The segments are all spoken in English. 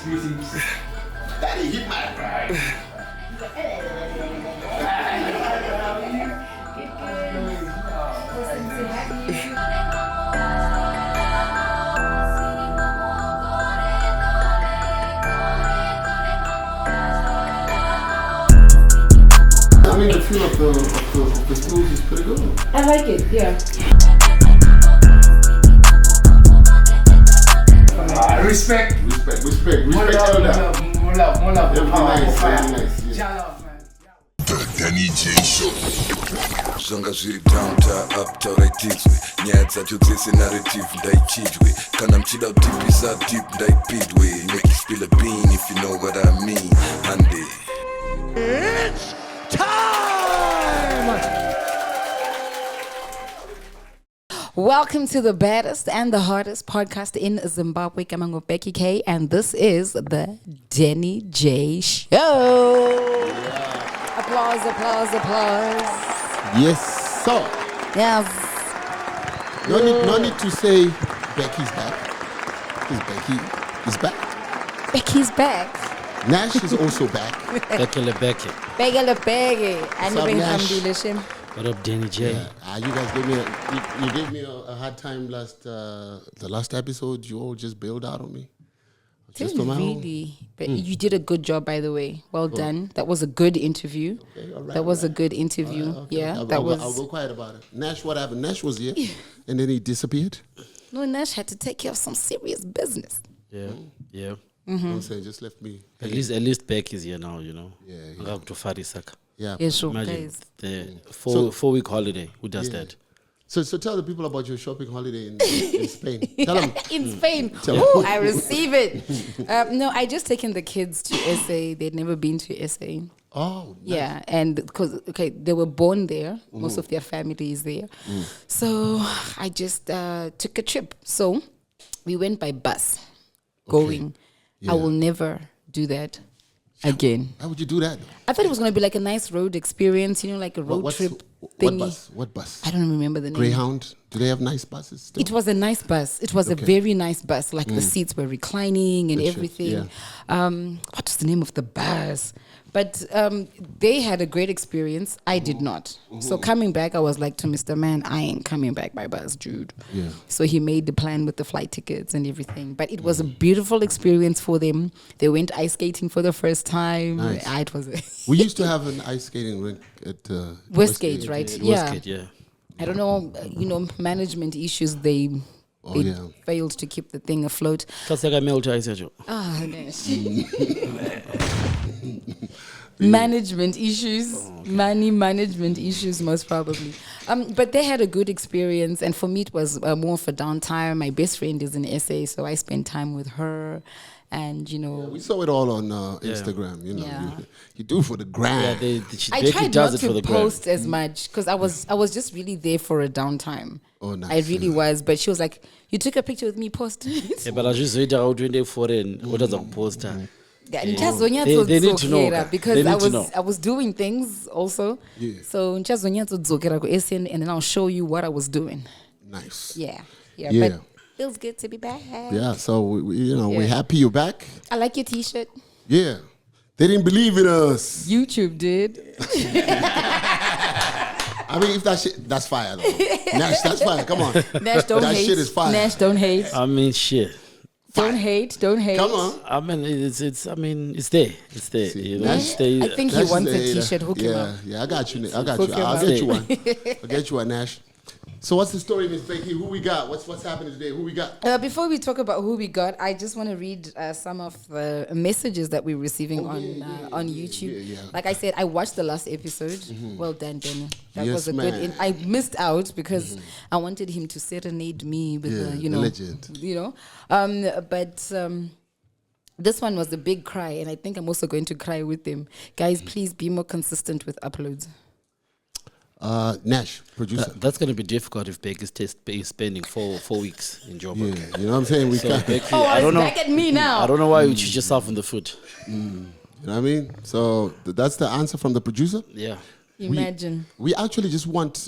Daddy Hitman. I mean, the feel of the smooth is pretty good. I like it, yeah. Respect. More love. Nice. Denny J Show. Zvanga zviri down to up taurai tidzwe nyaya dzacho dzese narrative ndaichidwe kana mchida kutipisa deep ndaipidwe make you spill a bean if you know what I mean hande it's time. Welcome to the baddest and the hardest podcast in Zimbabwe. Coming with Becky K, and this is the Denny J Show. Applause. Yes, sir. Yes. No need to say Becky's back. Because Becky is back. Becky's back. Nash is also back. Becky. And Nash. What up, Denny J? Yeah. You guys gave me a hard time the last episode. You all just bailed out on me. Just on my own. Really? But you did a good job, by the way. Well done. That was a good interview. Okay, all right, that was a good interview. Okay. Yeah, I'll go quiet about it. Nash, what happened? Nash was here, and then he disappeared. No, Nash had to take care of some serious business. Yeah. I'm saying, just left me. At least Beck is here now, you know. Yeah. Yeah. Yeah, sure. Imagine Guys. the 4-week holiday. Who does that? So tell the people about your shopping holiday in Spain. Tell them. In Spain. Ooh, I receive it. No, I just taken the kids to SA. They'd never been to SA. Oh, nice. Yeah, and because they were born there. Most of their family is there. So I just took a trip. So we went by bus going. Yeah. I will never do that again. How would you do that? I thought it was going to be like a nice road experience, like a road trip thingy. What bus? I don't remember the name. Greyhound? Do they have nice buses still? It was a nice bus. It was a very nice bus. Like the seats were reclining and everything. What was the name of the bus? But they had a great experience. I did not. So coming back, I was like to Mr. Man, I ain't coming back by bus, dude. Yeah. So he made the plan with the flight tickets and everything. But it was a beautiful experience for them. They went ice skating for the first time. Nice. It was. We used to have an ice skating rink at Westgate, right? Westgate, yeah. I don't know, management issues, they failed to keep the thing afloat. Management issues, money management issues, most probably. But they had a good experience, and for me it was more of a downtime. My best friend is in SA, so I spent time with her. And we saw it all on Instagram. You do for the gram. I tried not to post as much because I was just really there for a downtime. Oh, nice. I really was, but she was like, "You took a picture with me, post it." Yeah, but I just wait out when they foreign. What does a poster? They need to know because I was doing things also. Yeah. So and then I'll show you what I was doing. Nice. Yeah. But feels good to be back. Yeah, so we're happy you're back. I like your T-shirt. Yeah, they didn't believe in us. YouTube did. I mean, if that shit, that's fire though. Nash, that's fire. Come on. Nash, don't hate. That shit is fire. Nash, don't hate. I mean, shit. Don't hate. Come on. I mean, it's there. It's there. See, I think he wants a T-shirt. Hook him up. Yeah, I got you. I'll get you one. I'll get you one, Nash. So what's the story, Miss Becky? Who we got? What's happening today? Who we got? Before we talk about who we got, I just want to read some of the messages that we're receiving on YouTube. Yeah. Like I said, I watched the last episode. Well done, Denny. That was a good. I missed out because I wanted him to serenade me with legend. But this one was a big cry, and I think I'm also going to cry with them. Guys, please be more consistent with uploads. Nash, producer. That's going to be difficult if Beck is spending 4 weeks in Joburg. Yeah, you know what I'm saying? Becky, I don't know. Back at me now. I don't know why you shoot yourself in the foot. You know what I mean? So that's the answer from the producer. Yeah. Imagine. We actually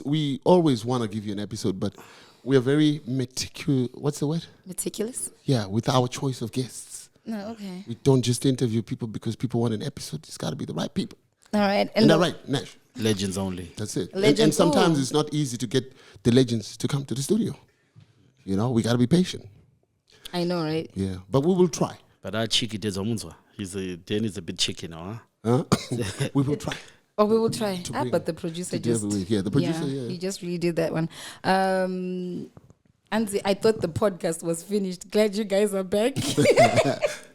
we always want to give you an episode, but we are very meticulous. What's the word? Meticulous? Yeah, with our choice of guests. No, okay. We don't just interview people because people want an episode. It's got to be the right people. All right. And that right, Nash? Legends only. That's it. Legends, and sometimes it's not easy to get the legends to come to the studio. You know, we got to be patient. I know, right? Yeah, but we will try. But our cheeky Dezomunzwa, Denny's a bit cheeky now, Huh? We will try. Oh, we will try. But the producer just... the producer, he just redid that one. Anzi, I thought the podcast was finished. Glad you guys are back.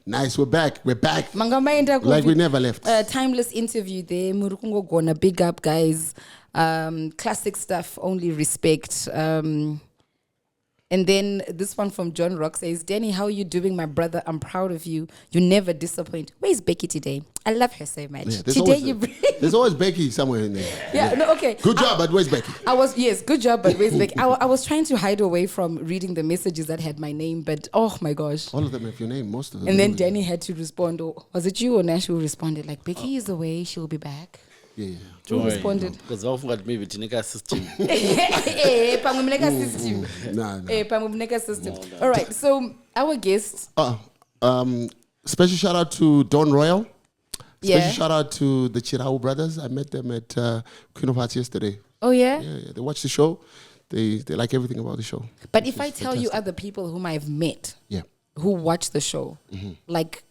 Nice, we're back. We're back. Like we never left. Timeless interview there. Murukungo Gona, big up, guys. Classic stuff, only respect. And then this one from John Rock says, Denny, how are you doing, my brother? I'm proud of you. You never disappoint. Where's Becky today? I love her so much. Yeah, today there's always Becky somewhere in there. Yeah, no, okay. Good job, but where's Becky? Good job, but where's Becky? I was trying to hide away from reading the messages that had my name, but oh my gosh. All of them have your name, most of them. And then Denny had to respond. Or was it you or Nash who responded? Like, Becky is away, she'll be back. Yeah. Who responded? Because I forgot maybe Tineka system. System. All right, so our guest. Special shout out to Don Royal. Special Yeah. shout out to the Chirau brothers. I met them at Queen of Hearts yesterday. Oh, yeah? Yeah. They watch the show. They like everything about the show. But if I tell you other people whom I've met who watch the show, like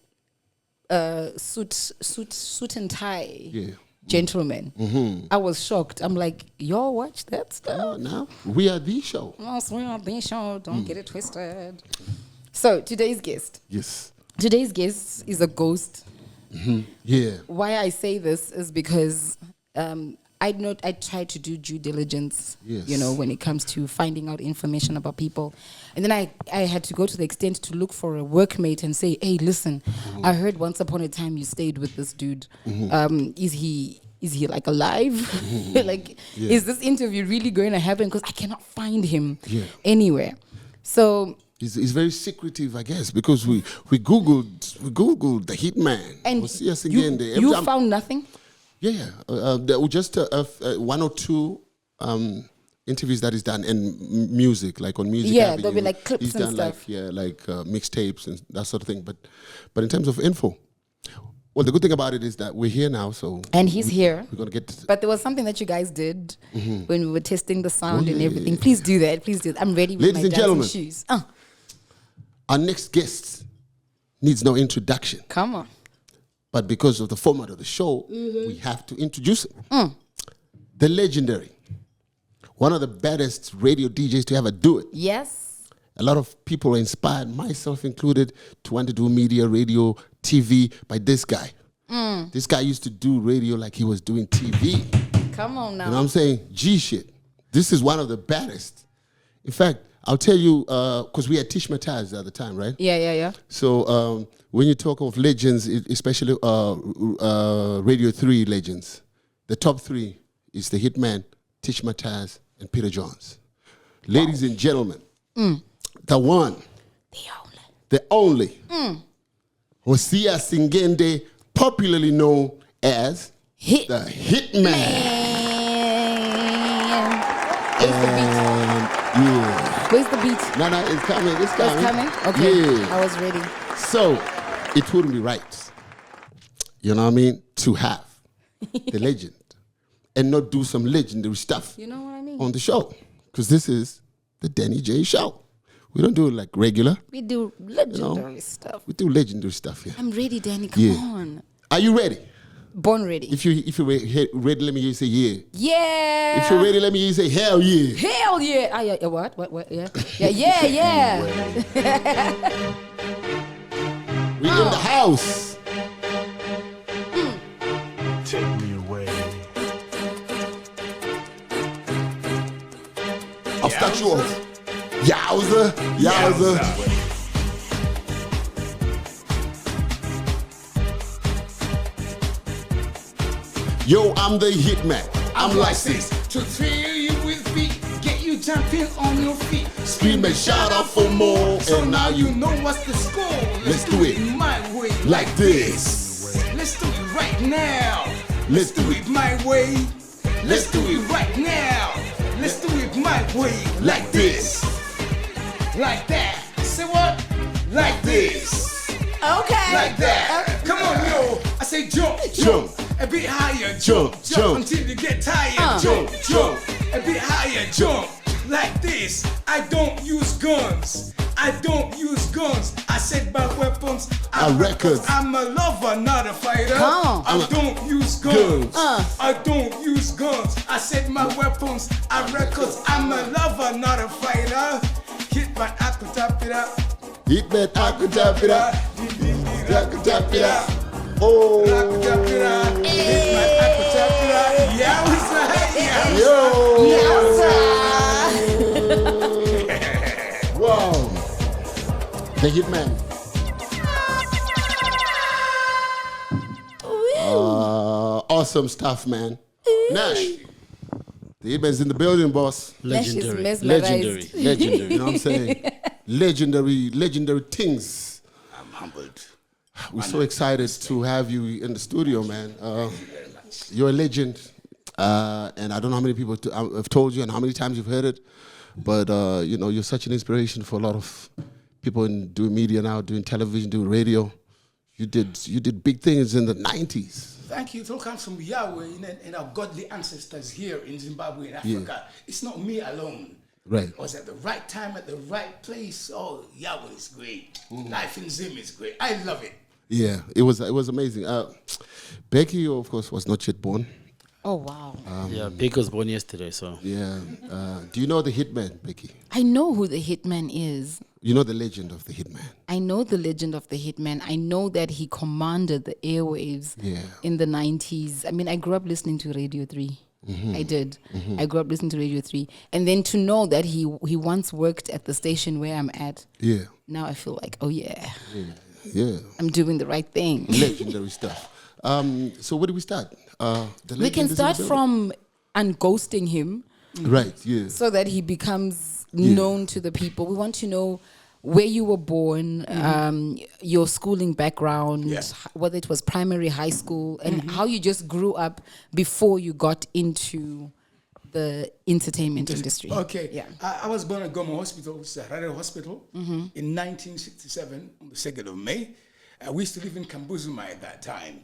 suit and tie gentlemen, I was shocked. I'm like, y'all watch that stuff? No, we are the show. Yes, we are the show. Don't get it twisted. So today's guest. Yes. Today's guest is a ghost. Yeah. Why I say this is because I try to do due diligence, when it comes to finding out information about people. And then I had to go to the extent to look for a workmate and say, hey, listen, I heard once upon a time you stayed with this dude. Is he like alive? Is this interview really going to happen? Because I cannot find him anywhere. So he's very secretive, I guess, because we googled the Hitman. And Hosea Singende. you found nothing? Yeah. There were just one or two interviews that he's done, and music, like on Music Avenue. There'll be like clips he's and done stuff. Mixtapes and that sort of thing. But in terms of info, well, the good thing about it is that we're here now, so and he's here. We're gonna get. But there was something that you guys did when we were testing the sound and everything. Please do that. Please do that. I'm ready with Ladies my and gentlemen, shoes. Our next guest needs no introduction. Come on. But because of the format of the show, we have to introduce him. The legendary, one of the baddest radio DJs to ever do it. Yes. A lot of people are inspired, myself included, to want to do media, radio, TV by this guy. This guy used to do radio like he was doing TV. Come on now. You know what I'm saying? G shit. This is one of the baddest. In fact, I'll tell you, because we had Tich Mataz at the time, right? Yeah. So when you talk of legends, especially Radio 3 legends, the top three is The Hitman, Tich Mataz, and Peter Johns. Ladies and gentlemen, the one, the only, Hosea Singende, popularly known as the Hitman. Where's the beat? No, it's coming. It's coming. Okay. Yeah. I was ready. So, it wouldn't be right, you know what I mean, to have the legend and not do some legendary stuff You know what I mean? on the show. Because this is the Denny J Show. We don't do it like regular. We do legendary stuff. We do legendary stuff here. I'm ready, Danny. Come on. Are you ready? Born ready. If you're ready, let me hear you say yeah. Yeah. If you're ready, let me hear you say hell yeah. Hell yeah. Yeah. What? Yeah. Yeah. We in the house. Take me away. I'll start you off. Yowza. Yo, I'm the Hitman. I'm licensed to thrill you with beat, get you jumping on your feet. Scream and shout out for more. So And now you know what's the score. Let's do it my way. like this. Let's do it right now. Let's do Do it my way. Let's do it right now. Let's do it my way. like this. Like that. Say what? Like this. Okay. Like that. Come on, yo. I say jump. A bit higher. Jump. Until you get tired. Jump. A bit higher. Jump. Like this. I don't use guns. I said my weapons are records. I'm a lover, not a fighter. I don't use guns. I don't use guns. I said my weapons are records. I'm a lover, not a fighter. Hitman, I could tap it up. Hitman, I could tap it up. I could tap it up. Oh. I could tap it up. Hitman, I could tap it up. Yeah, what's that? Wow. The Hitman. Awesome stuff, man. Nash. The Hitman's in the building, boss. Legendary. Nash is Legendary. You know what I'm saying? Legendary things. I'm humbled. We're so excited to have you in the studio, man. You're a legend. And I don't know how many people have told you and how many times you've heard it. But, you're such an inspiration for a lot of people doing media now, doing television, doing radio. You did big things in the 90s. Thank you. It all comes from Yahweh and our godly ancestors here in Zimbabwe and Africa. It's not me alone. Right. I was at the right time, at the right place. Oh, Yahweh is great. Life in Zim is great. I love it. Yeah, it was amazing. Becky, of course, was not yet born. Oh, wow. Becky was born yesterday, so. Yeah. Do you know the Hitman, Becky? I know who the Hitman is. You know the legend of the Hitman? I know the legend of the Hitman. I know that he commanded the airwaves in the 90s. I mean, I grew up listening to Radio 3. I did. I grew up listening to Radio 3. And then to know that he once worked at the station where I'm at. Yeah. Now I feel like, oh, yeah. I'm doing the right thing. Legendary stuff. So where do we start? We can start from unghosting him. Right, yeah. So that he becomes known to the people. We want to know where you were born, your schooling background, whether it was primary, high school, and how you just grew up before you got into the entertainment industry. Okay. Yeah. I was born at Goma Hospital, which is a radio hospital, in 1967 on the 2nd of May. We used to live in Kambuzuma at that time.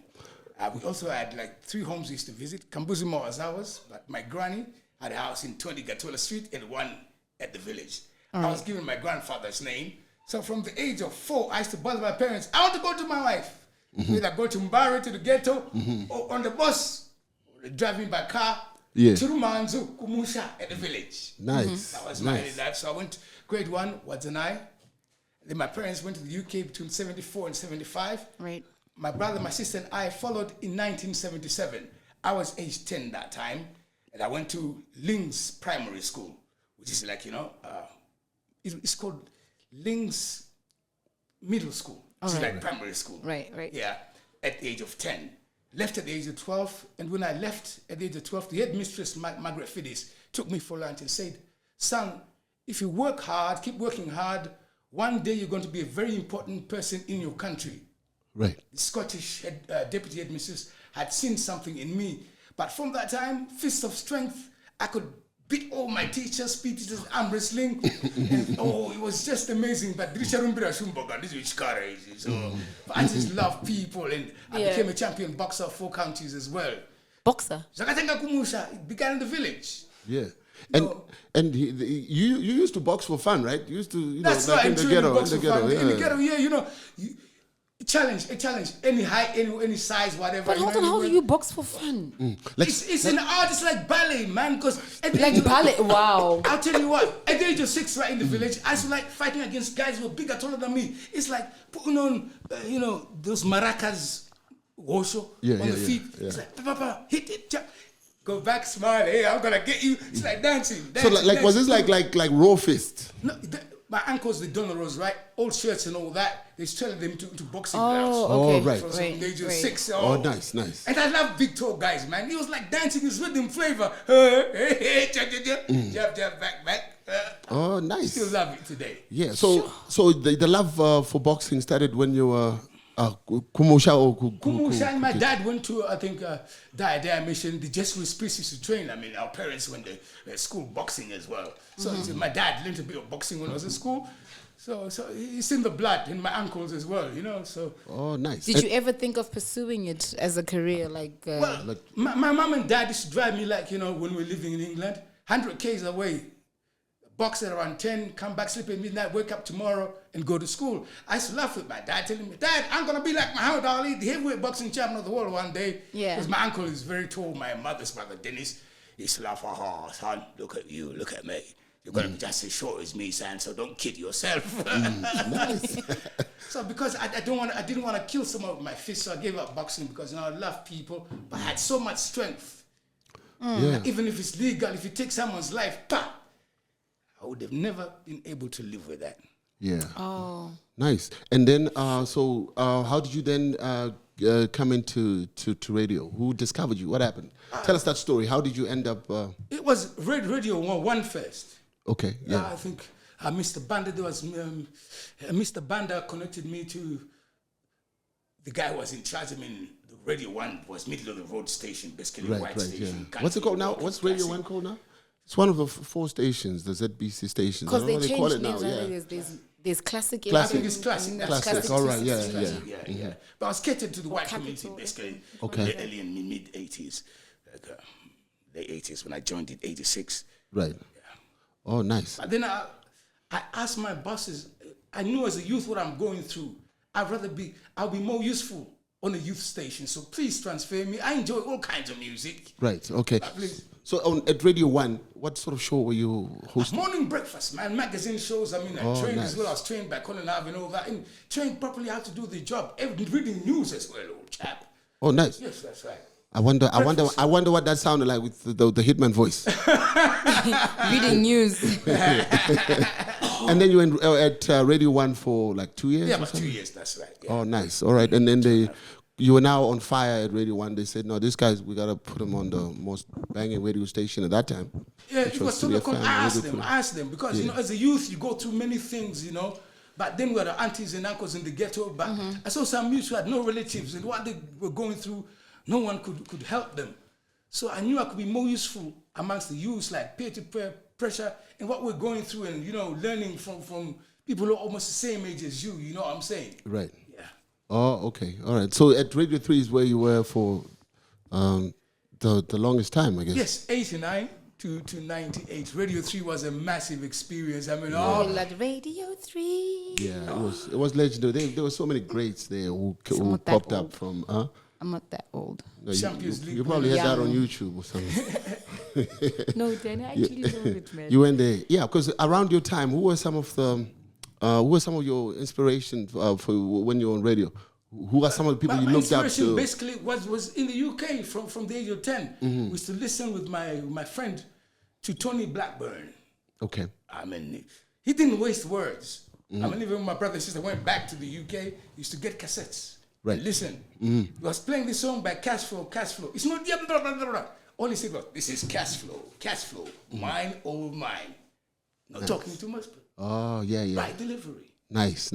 We also had like 3 homes we used to visit. Kambuzuma was ours, but my granny had a house in 20 Gatola Street and one at the village. I was given my grandfather's name. So from the age of 4, I used to bother my parents. I want to go to my wife. Either go to Mbari, to the ghetto, or on the bus, or driving by car, to Rumanzu, Kumusha at the village. Nice. That was my life. So I went grade 1, Wadzanai. Then my parents went to the UK between 74 and 75. Right. My brother, my sister, and I followed in 1977. I was age 10 that time. And I went to Ling's Primary School, which is like, it's called Ling's Middle School. It's like primary school. Right. Yeah, at the age of 10. Left at the age of 12. And when I left at the age of 12, the headmistress, Margaret Fiddis, took me for lunch and said, son, if you work hard, keep working hard, one day you're going to be a very important person in your country. Right. The Scottish deputy headmistress had seen something in me. But from that time, fist of strength, I could beat all my teachers, PTs, arm wrestling. And, it was just amazing. But I just love people. And I became a champion boxer of 4 counties as well. Boxer? It began in the village. Yeah. And you used to box for fun, right? You used to, That's like right. in the ghetto. In the ghetto, a challenge, any height, any size, whatever. But hold on, how do you box for fun? It's an art, it's like ballet, man, because... Like ballet, wow. I'll tell you what, at the age of 6, right in the village, I used to like fighting against guys who were bigger, taller than me. It's like putting on, those maracas, wosho, on the feet. Yeah. It's like, papa, hit it, jump. Go back, smile, hey, I'm gonna get you. It's like dancing. So was this like raw fist? No, my uncles, the Donoros, right? Old shirts and all that. They turned them to boxing gloves. Okay. Right. From the age of 6. Nice. And I love big tall guys, man. He was like dancing his rhythm flavor. Jab, back. Nice. Still love it today. Yeah. So the love for boxing started when you were Kumusha or Kumusha. And my dad went to, I think, Diadea Mission. The Jesuit priests used to train. I mean, our parents went to school boxing as well. So my dad learned a bit of boxing when I was in school. So it's in the blood, in my uncles as well, you know. So. Oh, nice. Did you ever think of pursuing it as a career? Well, my mom and dad used to drive me like, you know, when we were living in England, 100 k's away. Box at around 10, come back, sleep at midnight, wake up tomorrow and go to school. I used to laugh with my dad, telling me, Dad, I'm going to be like Muhammad Ali, the heavyweight boxing champion of the world one day. Yeah. Because my uncle is very tall, my mother's brother, Denny. He used to laugh, son, look at you, look at me. You're going to be just as short as me, son, so don't kid yourself. Nice. So because I didn't want to kill someone with my fist, so I gave up boxing because, you know, I love people, but I had so much strength. Yeah. Even if it's legal, if you take someone's life, I would have never been able to live with that. Yeah. Oh. Nice. And then, how did you then come into radio? Who discovered you? What happened? Tell us that story. How did you end up? It was Radio 1 first. Okay. Yeah. I think Mr. Banda, there was Mr. Banda connected me to the guy who was in charge. I mean, the Radio 1 was middle of the road station, basically white station. Yeah. What's it called now? What's Radio 1 called now? It's one of the 4 stations, the ZBC stations. Because they what they call it changed now. names. Yeah. There's classic. I think it's classic. Classic. All right. Yeah. Yeah. But I was catered to the white community, basically. Okay. Early in mid 80s, late 80s when I joined in 86. Right. Oh, nice. But then I asked my bosses, I knew as a youth what I'm going through. I'll be more useful on a youth station. So please transfer me. I enjoy all kinds of music. Right. Okay. Please. So at Radio 1, what sort of show were you hosting? Morning breakfast, man. Magazine shows. I mean, I trained nice. as well. I was trained by Colin Ave and all that. And trained properly how to do the job. Reading news as well, old chap. Oh, nice. Yes, that's right. I wonder what that sounded like with the Hitman voice. Reading news. And then you were at Radio 1 for like 2 years? Yeah, or about something? 2 years, that's right. Yeah. Oh, nice. All right. And then you were now on fire at Radio 1. They said, no, this guy's, we got to put him on the most banging radio station at that time. Yeah, it was so cool. I asked them because, Yeah. you know, as a youth, you go through many things, you know. But then we had the aunties and uncles in the ghetto. But I saw some youths who had no relatives, and what they were going through, no one could help them. So I knew I could be more useful amongst the youths, like peer-to-peer pressure, and what we're going through, and, you know, learning from people who are almost the same age as you. You know what I'm saying? Right. Yeah. Oh, okay. All right. So at Radio 3 is where you were for the longest time, I guess. Yes, 89 to 98. Radio 3 was a massive experience. I mean, All at Radio 3. Yeah, it was legendary. There were so many greats there who not that popped up old. from. I'm not that old. No, Champions League you probably had that young. on YouTube or something. No, Denny, I actually know it, man. You went there, yeah. Because around your time, who were some of your inspirations for when you were on radio? Who are some of the people you my looked up inspiration to? basically was in the UK from the age of 10. We used to listen with my friend to Tony Blackburn. Okay. I mean, he didn't waste words. I mean, even when my brother and sister went back to the UK, he used to get cassettes. Right. And listen. He was playing this song by Cashflow. It's not blah, blah, blah, blah. All he said was, this is Cashflow, mine, all mine. Not talking too much, but Oh, yeah. right delivery. Nice.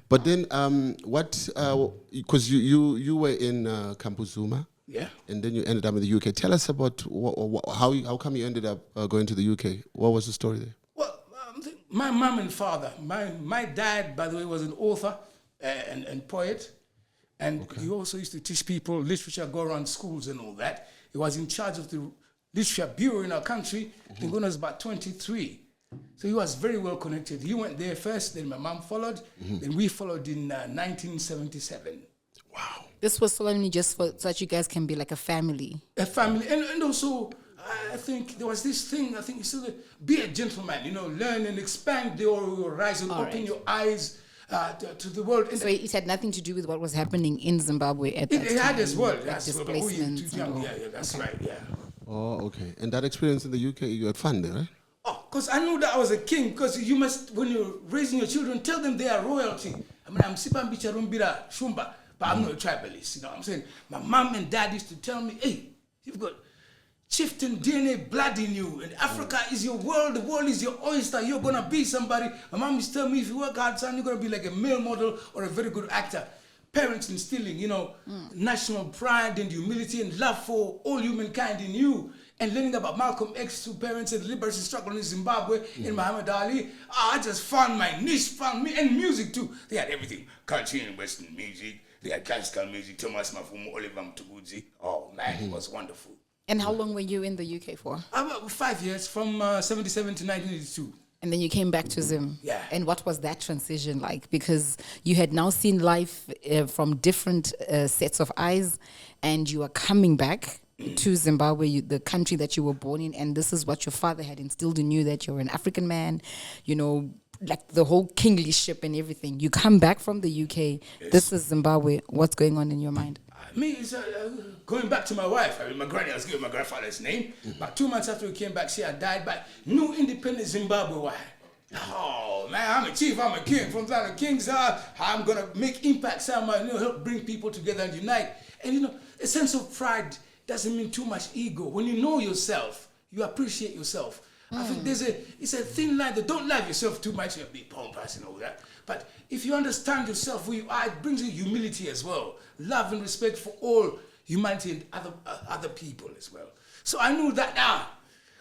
But then, because you were in Kampuzuma, Yeah. and then you ended up in the UK. Tell us about how come you ended up going to the UK. What was the story there? Well, my mom and father, my dad, by the way, was an author and poet. And he also used to teach people literature, go around schools and all that. He was in charge of the literature bureau in our country. I think when I was about 23. So he was very well connected. He went there first, then my mom followed. Then we followed in 1977. Wow. This was solemnly just so that you guys can be like a family. A family. And also, I think there was this thing, I think you said, be a gentleman, you know, learn and expand your horizon, open your eyes to the world. And So it had nothing to do with what was happening in Zimbabwe at that time. it had as well. like That's well, displacements and all. yeah, that's right, yeah. Oh, okay. And that experience in the UK, you had fun there, right? Oh, because I knew that I was a king. Because you must, when you're raising your children, tell them they are royalty. I mean, I'm Sipambicha Rumbira Shumba, but I'm not a tribalist. You know what I'm saying? My mom and dad used to tell me, hey, you've got chieftain DNA blood in you, and Africa is your world, the world is your oyster, you're going to be somebody. My mom used to tell me, if you work hard, son, you're going to be like a male model or a very good actor. Parents instilling, you know, national pride and humility and love for all humankind in you. and learning about Malcolm X, two parents and the liberation struggle in Zimbabwe, and Muhammad Ali. I just found my niche, found me, and music too. They had everything, country and Western music. They had classical music, Thomas Mafumo, Oliver Mtukudzi. Oh man, it was wonderful. And how long were you in the UK for? About 5 years, from 77 to 1982. And then you came back to Zim. Yeah. And what was that transition like? Because you had now seen life from different sets of eyes, and you are coming back to Zimbabwe, the country that you were born in, and this is what your father had instilled in you, that you're an African man, you know, like the whole kinglyship and everything. You come back from the UK. Yes. This is Zimbabwe. What's going on in your mind? Me, it's going back to my wife. I mean, my granny, I was giving my grandfather's name. About 2 months after we came back, she had died. But new independent Zimbabwe, why? Oh, man, I'm a chief, I'm a king. From the kings, I'm going to make impact, help bring people together and unite. And, a sense of pride doesn't mean too much ego. When you know yourself, you appreciate yourself. I think it's a thin line that don't love yourself too much, you're a big pompous and all that. But if you understand yourself who you are, it brings you humility as well. Love and respect for all humanity and other people as well. So I knew that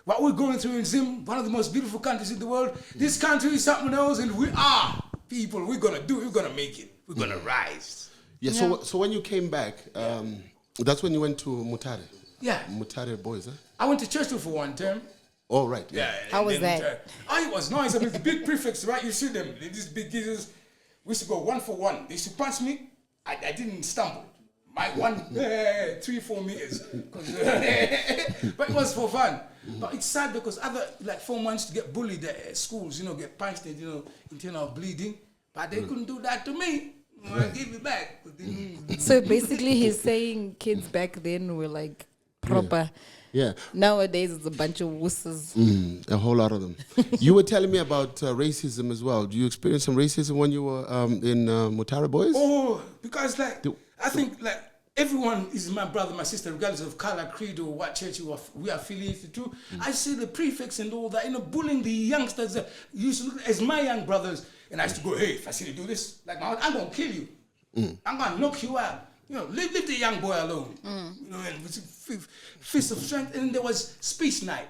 what we're going through in Zim, one of the most beautiful countries in the world, this country is something else, and we are people. We're going to make it. We're going to rise. Yeah, so when you came back, that's when you went to Mutare? Yeah. Mutare boys, huh? I went to Churchill for one term. Oh, right. Yeah. How was that? It was nice. I mean, the big prefects, right? You see them, these big geezers. We used to go 1 for 1. They used to punch me. I didn't stumble. My 3-4 meters. But it was for fun. But it's sad because other, like 4 months to get bullied at schools, get punched and, internal bleeding. But they couldn't do that to me. I give it back. So basically he's saying kids back then were like proper. Yeah. Nowadays it's a bunch of wusses. A whole lot of them. You were telling me about racism as well. Do you experience some racism when you were in Mutare Boys? Oh, because I think everyone is my brother, my sister, regardless of color, creed, or what church we are affiliated to. I see the prefects and all that, bullying the youngsters. Used to look as my young brothers, and I used to go, hey, if I see you do this, I'm going to kill you. I'm going to knock you out. Leave the young boy alone. And with fist of strength. And there was speech night.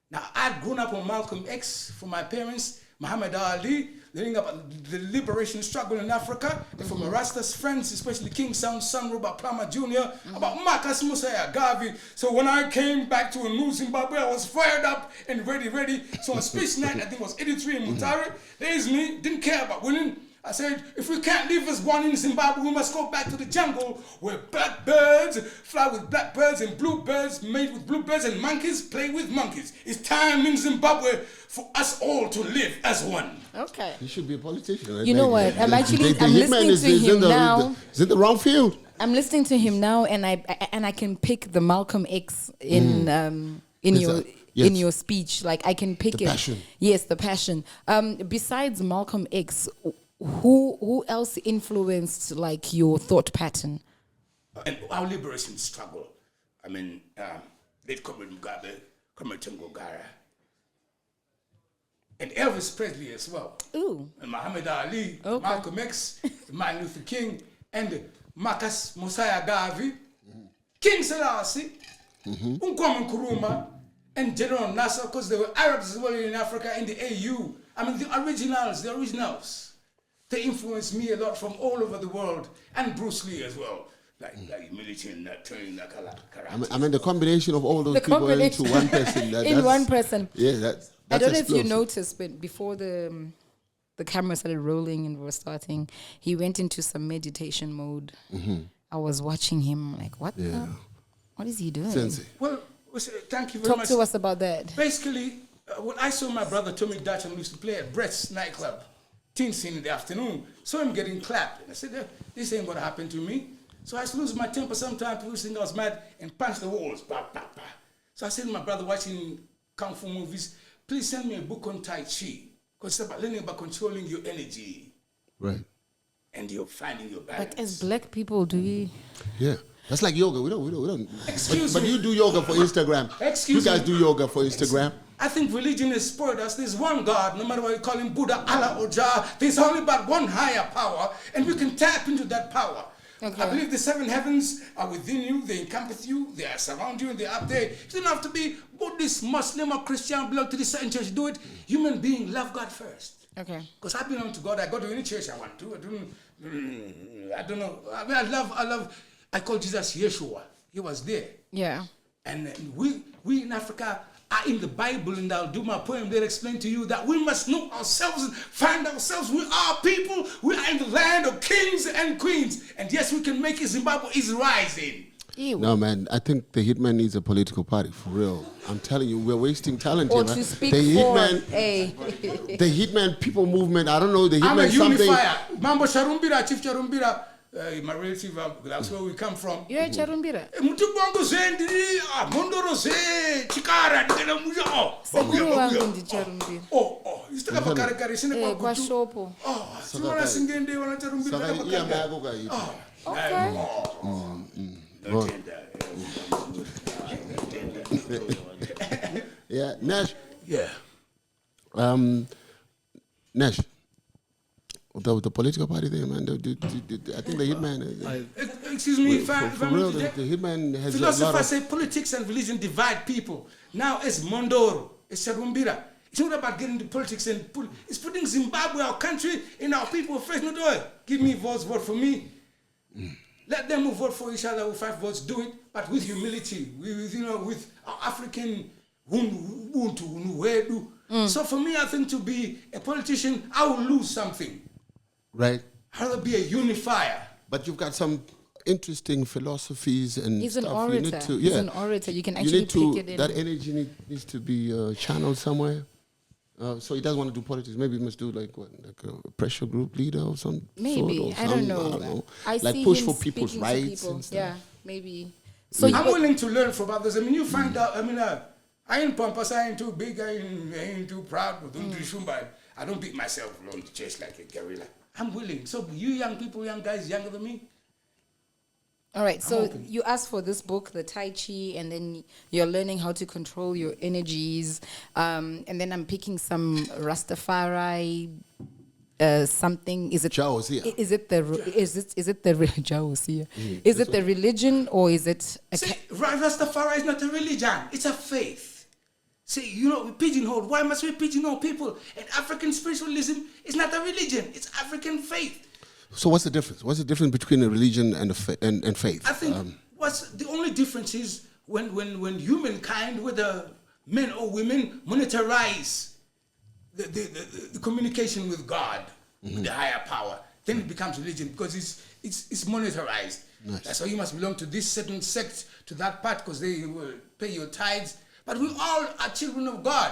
Now, I'd grown up on Malcolm X from my parents, Muhammad Ali, learning about the liberation struggle in Africa, and from my Rasta's friends, especially King Sound, son Robert Plummer Jr., about Marcus Hosea Garvey. So when I came back to a new Zimbabwe, I was fired up and ready. So on speech night, I think it was 83 in Mutare, there's me, didn't care about winning. I said, if we can't live as one in Zimbabwe, we must go back to the jungle where blackbirds fly with blackbirds and bluebirds mate with bluebirds and monkeys play with monkeys. It's time in Zimbabwe for us all to live as one. Okay. You should be a politician. You know what? I'm listening to him now. Is in the wrong field. I'm listening to him now, and I can pick the Malcolm X in your speech. Like I can pick the passion. Yes, the passion. Besides Malcolm X, who else influenced like your thought pattern? And our liberation struggle. I mean, late Comrade Mugabe, Comrade Tengogara, and Elvis Presley as well. Ooh. And Muhammad Ali, Okay. Malcolm X, Martin Luther King, and Marcus Hosea Garvey, King Selassie, Nkwame Nkrumah, and General Nasser, because there were Arabs as well in Africa in the AU. I mean, the originals. They influenced me a lot from all over the world, and Bruce Lee as well. Like military and that turning that karate. I mean, the combination of all those people into one person. One person. Yeah, that's I don't know explosive. if you noticed, but before the camera started rolling and we were starting, he went into some meditation mode. I was watching him like, what is he doing? Sensei. Well, thank you very much. Talk to us about that. Basically, when I saw my brother Tommy Dutton used to play at Brett's nightclub, teen scene in the afternoon, saw him getting clapped. And I said, this ain't gonna happen to me. So I used to lose my temper sometimes, people think I was mad, and punch the walls. Bah, bah, bah. So I said to my brother watching Kung Fu movies, please send me a book on Tai Chi. Because it's about learning about controlling your energy. Right. And you're finding your balance. But as black people, do we? Yeah. That's like yoga. We don't. Excuse but me. you do yoga for Instagram. Excuse you guys me. do yoga for Instagram. I think religion has spoiled us. There's one God, no matter what you call him, Buddha, Allah, or Jah. There's only but one higher power, and we can tap into that power. Okay. I believe the 7 heavens are within you, they encompass you, they are surround you, and they're up there. You don't have to be Buddhist, Muslim, or Christian, belong to the certain church. Do it. Human being, love God first. Okay. Because I belong to God. I go to any church I want to. I don't know. I mean, I call Jesus Yeshua. He was there. Yeah. And we in Africa are in the Bible, and I'll do my poem there, explain to you that we must know ourselves and find ourselves. We are people. We are in the land of kings and queens. And yes, we can make it. Zimbabwe is rising. Ew. No, man, I think the Hitman needs a political party, for real. I'm telling you, we're wasting talent Or here, to man. speak The for Hitman, the Hitman people movement, I don't know, the I'm a Hitman something. unifier. Mambo Sharumbira, Chief Sharumbira, my relative, that's where we come from. You're a Charumbira. Mutubongo zendi, mondoro ze, chikara, dikena muja, Sekuru wangu ndi Charumbira. Istaka pakarekare, sine kwa Kwa kutu. shopo. Tumana Singende, wana Charumbira, Saka kapa iya kaka. mago ka hivi. Okay. Yeah, Nash. Yeah. Nash. The political party there, man. I think the Hitman. Excuse me, For real, the Hitman has a lot philosophers of. say politics and religion divide people. Now it's Mondoro, it's Charumbira. It's not about getting into politics and it's putting Zimbabwe, our country, in our people first. Not all. Give me votes, vote for me. Let them who vote for each other with 5 votes do it, but with humility, with our African Ubuntu. So for me, I think to be a politician, I will lose something. Right. I'd rather be a unifier. But you've got some interesting philosophies and He's stuff. an orator. You need to, He's an orator. You can you actually need to, pick it in. that energy needs to be channeled somewhere. So he doesn't want to do politics. Maybe he must do like a pressure group leader or some Maybe. sort. Or I don't know. I like see push him for people's speaking to rights people. and stuff. Yeah, maybe. So I'm willing to learn from others. I mean, you find out, I ain't pompous, I ain't too big, I ain't too proud, I don't beat myself on the chest like a guerrilla. I'm willing. So you young people, young guys younger than me, all right, so you asked for this book, the Tai Chi, and then you're learning how to control your energies. And then I'm picking some Rastafari something. Is it Hosea. Is it the Hosea? Is it the religion or is it see, Rastafari is not a religion, it's a faith. See, we pigeonhole. Why must we pigeonhole people? And African spiritualism is not a religion, it's African faith. So what's the difference? What's the difference between a religion and and faith? I think what's the only difference is when humankind, whether men or women, monetize the communication with God, with the higher power, then it becomes religion because it's monetarized. Nice. That's why you must belong to this certain sect, to that part, because they will pay your tithes. But we all are children of God.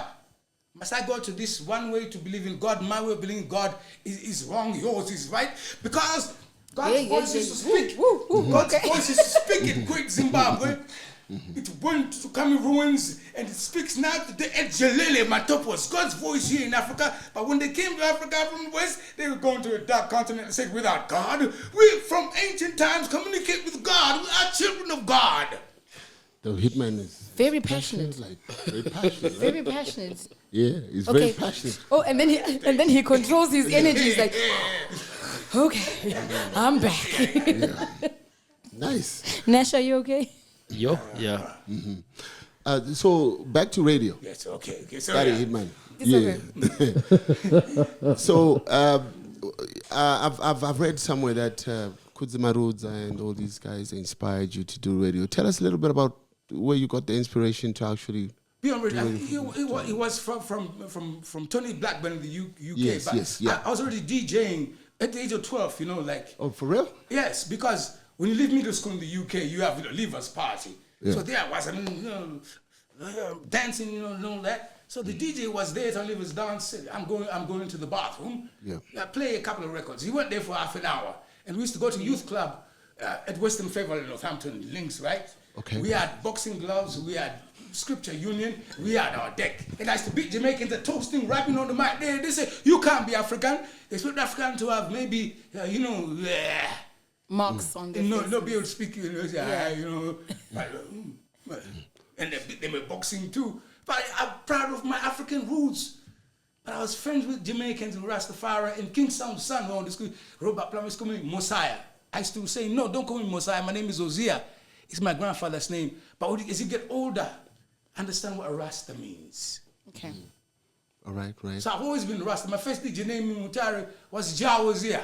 Must I go to this one way to believe in God? My way of believing in God is wrong, yours is right. Because God's voice is to speak. God's voice is to speak in Great Zimbabwe. It went to Cameroons and it speaks now to the Edgelele Matopos. God's voice here in Africa. But when they came to Africa from the West, they were going to a dark continent and said, without God, we from ancient times communicate with God. We are children of God. The Hitman is very passionate? Very passionate. Very passionate. Yeah, he's very passionate. Oh, and then he controls his energy. He's like, okay, I'm back. Yeah. Nice. Nash, are you okay? Yo, yeah. Mm-hmm. So back to radio. Yes, okay. Sorry, Hitman. It's okay. So I've read somewhere that Kudzima Rhodes and all these guys inspired you to do radio. Tell us a little bit about where you got the inspiration to actually. Beyond radio. It was from Tony Blackburn in the UK. Yes, but yes, yeah. I was already DJing at the age of 12. Oh, for real? Yes, because when you leave middle school in the UK, you have leavers party. Yeah. So there I was, dancing, and all that. So the DJ was there to leave us dance. I'm going to the bathroom. Yeah. I play a couple of records. He went there for half an hour, and we used to go to youth club at Western Favour in Northampton Links, right? Okay. We had boxing gloves. We had Scripture Union. We had our deck. And I used to beat Jamaicans at toasting, rapping on the mic. They say you can't be African. They expect African to have maybe marks on their no, faces. not be able to speak, and they were boxing too. But I'm proud of my African roots. But I was friends with Jamaicans and Rastafari and King Sound's son on the school, Robert Plummer's community, Mosiah. I used to say, no, don't call me Mosiah. My name is Hosea. It's my grandfather's name. But as you get older, understand what a Rasta means. Okay. All right, right. So I've always been Rasta. My first DJ name in Mutare was Hosea.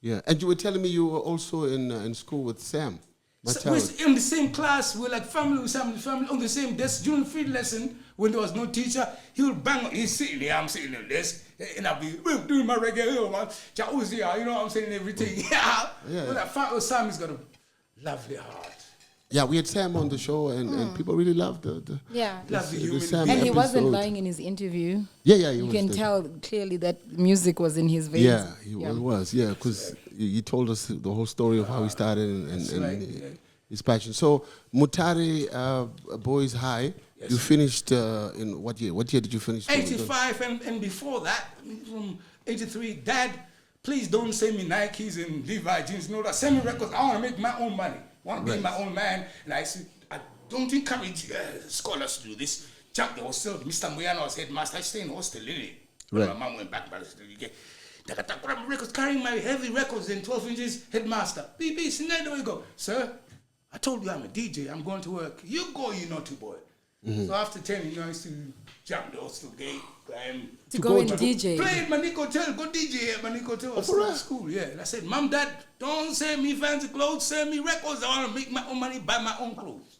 Yeah, and you were telling me you were also in school with Sam. So we're in the same class. We're like family with family on the same desk. During the field lesson, when there was no teacher, he would bang. He's sitting there. I'm sitting on the desk, and I'll be doing my reggae. You know what I'm saying? Everything. Yeah. But I found Sam has got a lovely heart. Yeah, we had Sam on the show, and people really loved the Sam and he wasn't episode. lying in his interview. Yeah, you can tell clearly that music was in his veins. Yeah, he was. Yeah, because he told us the whole story of how he started and his passion. So Mutare Boys High, you finished in what year? What year did you finish? 85, and before that, from 83. Dad, please don't send me Nikes and Levi jeans. No, send me records. I want to make my own money. I want to be my own man. And I said, I don't encourage scholars to do this. Jack the hostel, Mr. Muyano was headmaster. I stay in hostel, literally. Right. My mom went back, but records, carrying my heavy records in 12 inches, headmaster. BB, Singende, where you go? Sir, I told you I'm a DJ. I'm going to work. You go, you naughty boy. So after 10, I used to jump the hostel gate. To go and DJ. Play at Manic Hotel, go DJ at Manic Hotel. I was at school, yeah. And I said, Mom, Dad, don't send me fancy clothes, send me records. I want to make my own money, buy my own clothes.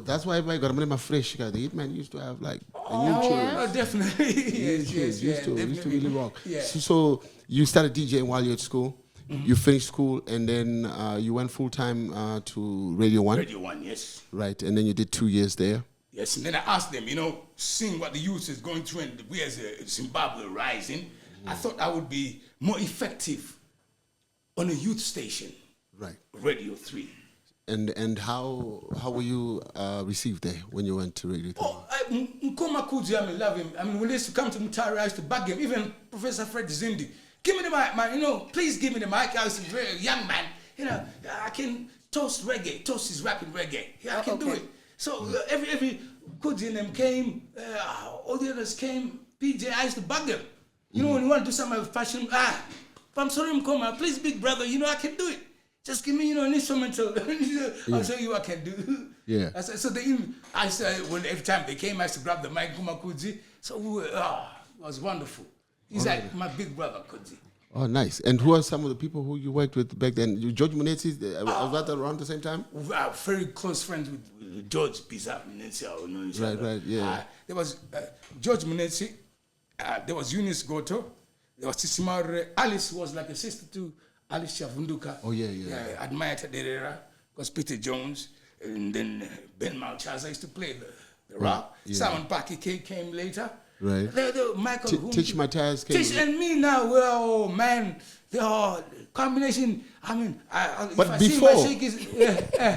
That's why I got my fresh. The Hitman used to have like a new tune. Oh, definitely. yes, used to really rock. Yeah. So you started DJing while you were at school. You finished school, and then you went full time to Radio 1. Radio 1, yes. Right, and then you did 2 years there. Yes, and then I asked them, seeing what the youth is going through and we as Zimbabwe rising, I thought I would be more effective on a youth station. Right. Radio 3. And how were you received there when you went to Radio 3? Nkoma Kuji, I love him. When they used to come to Mutare, I used to bug him. Even Professor Fred Zindi. Give me the mic, man. Please give me the mic. I was a very young man. I can toast reggae. Toast is rapping reggae. Yeah, I can do it. So every Kuji and them came. All the others came. PJ, I used to bug them. When you want to do something with passion, I'm sorry, Nkoma. Please, big brother, I can do it. Just give me, an instrumental. I'll show you what I can do. Yeah. I said, when every time they came, I used to grab the mic, Nkoma Kuji. So it was wonderful. He's like my big brother, Kuji. Oh, nice. And who are some of the people who you worked with back then? George Munetsi, was that around the same time? We are very close friends with George Munetsi. Right, yeah. There was George Munetsi. There was Eunice Goto. There was Tisimare. Alice was like a sister to Alice Chavunduka. Oh, yeah. I admired her there. Was Peter Jones. And then Ben Malchaza used to play the rap. Yeah. Simon Paki came later. Right. Michael Tich Mataz came. Tich and me now, well, man, the combination. But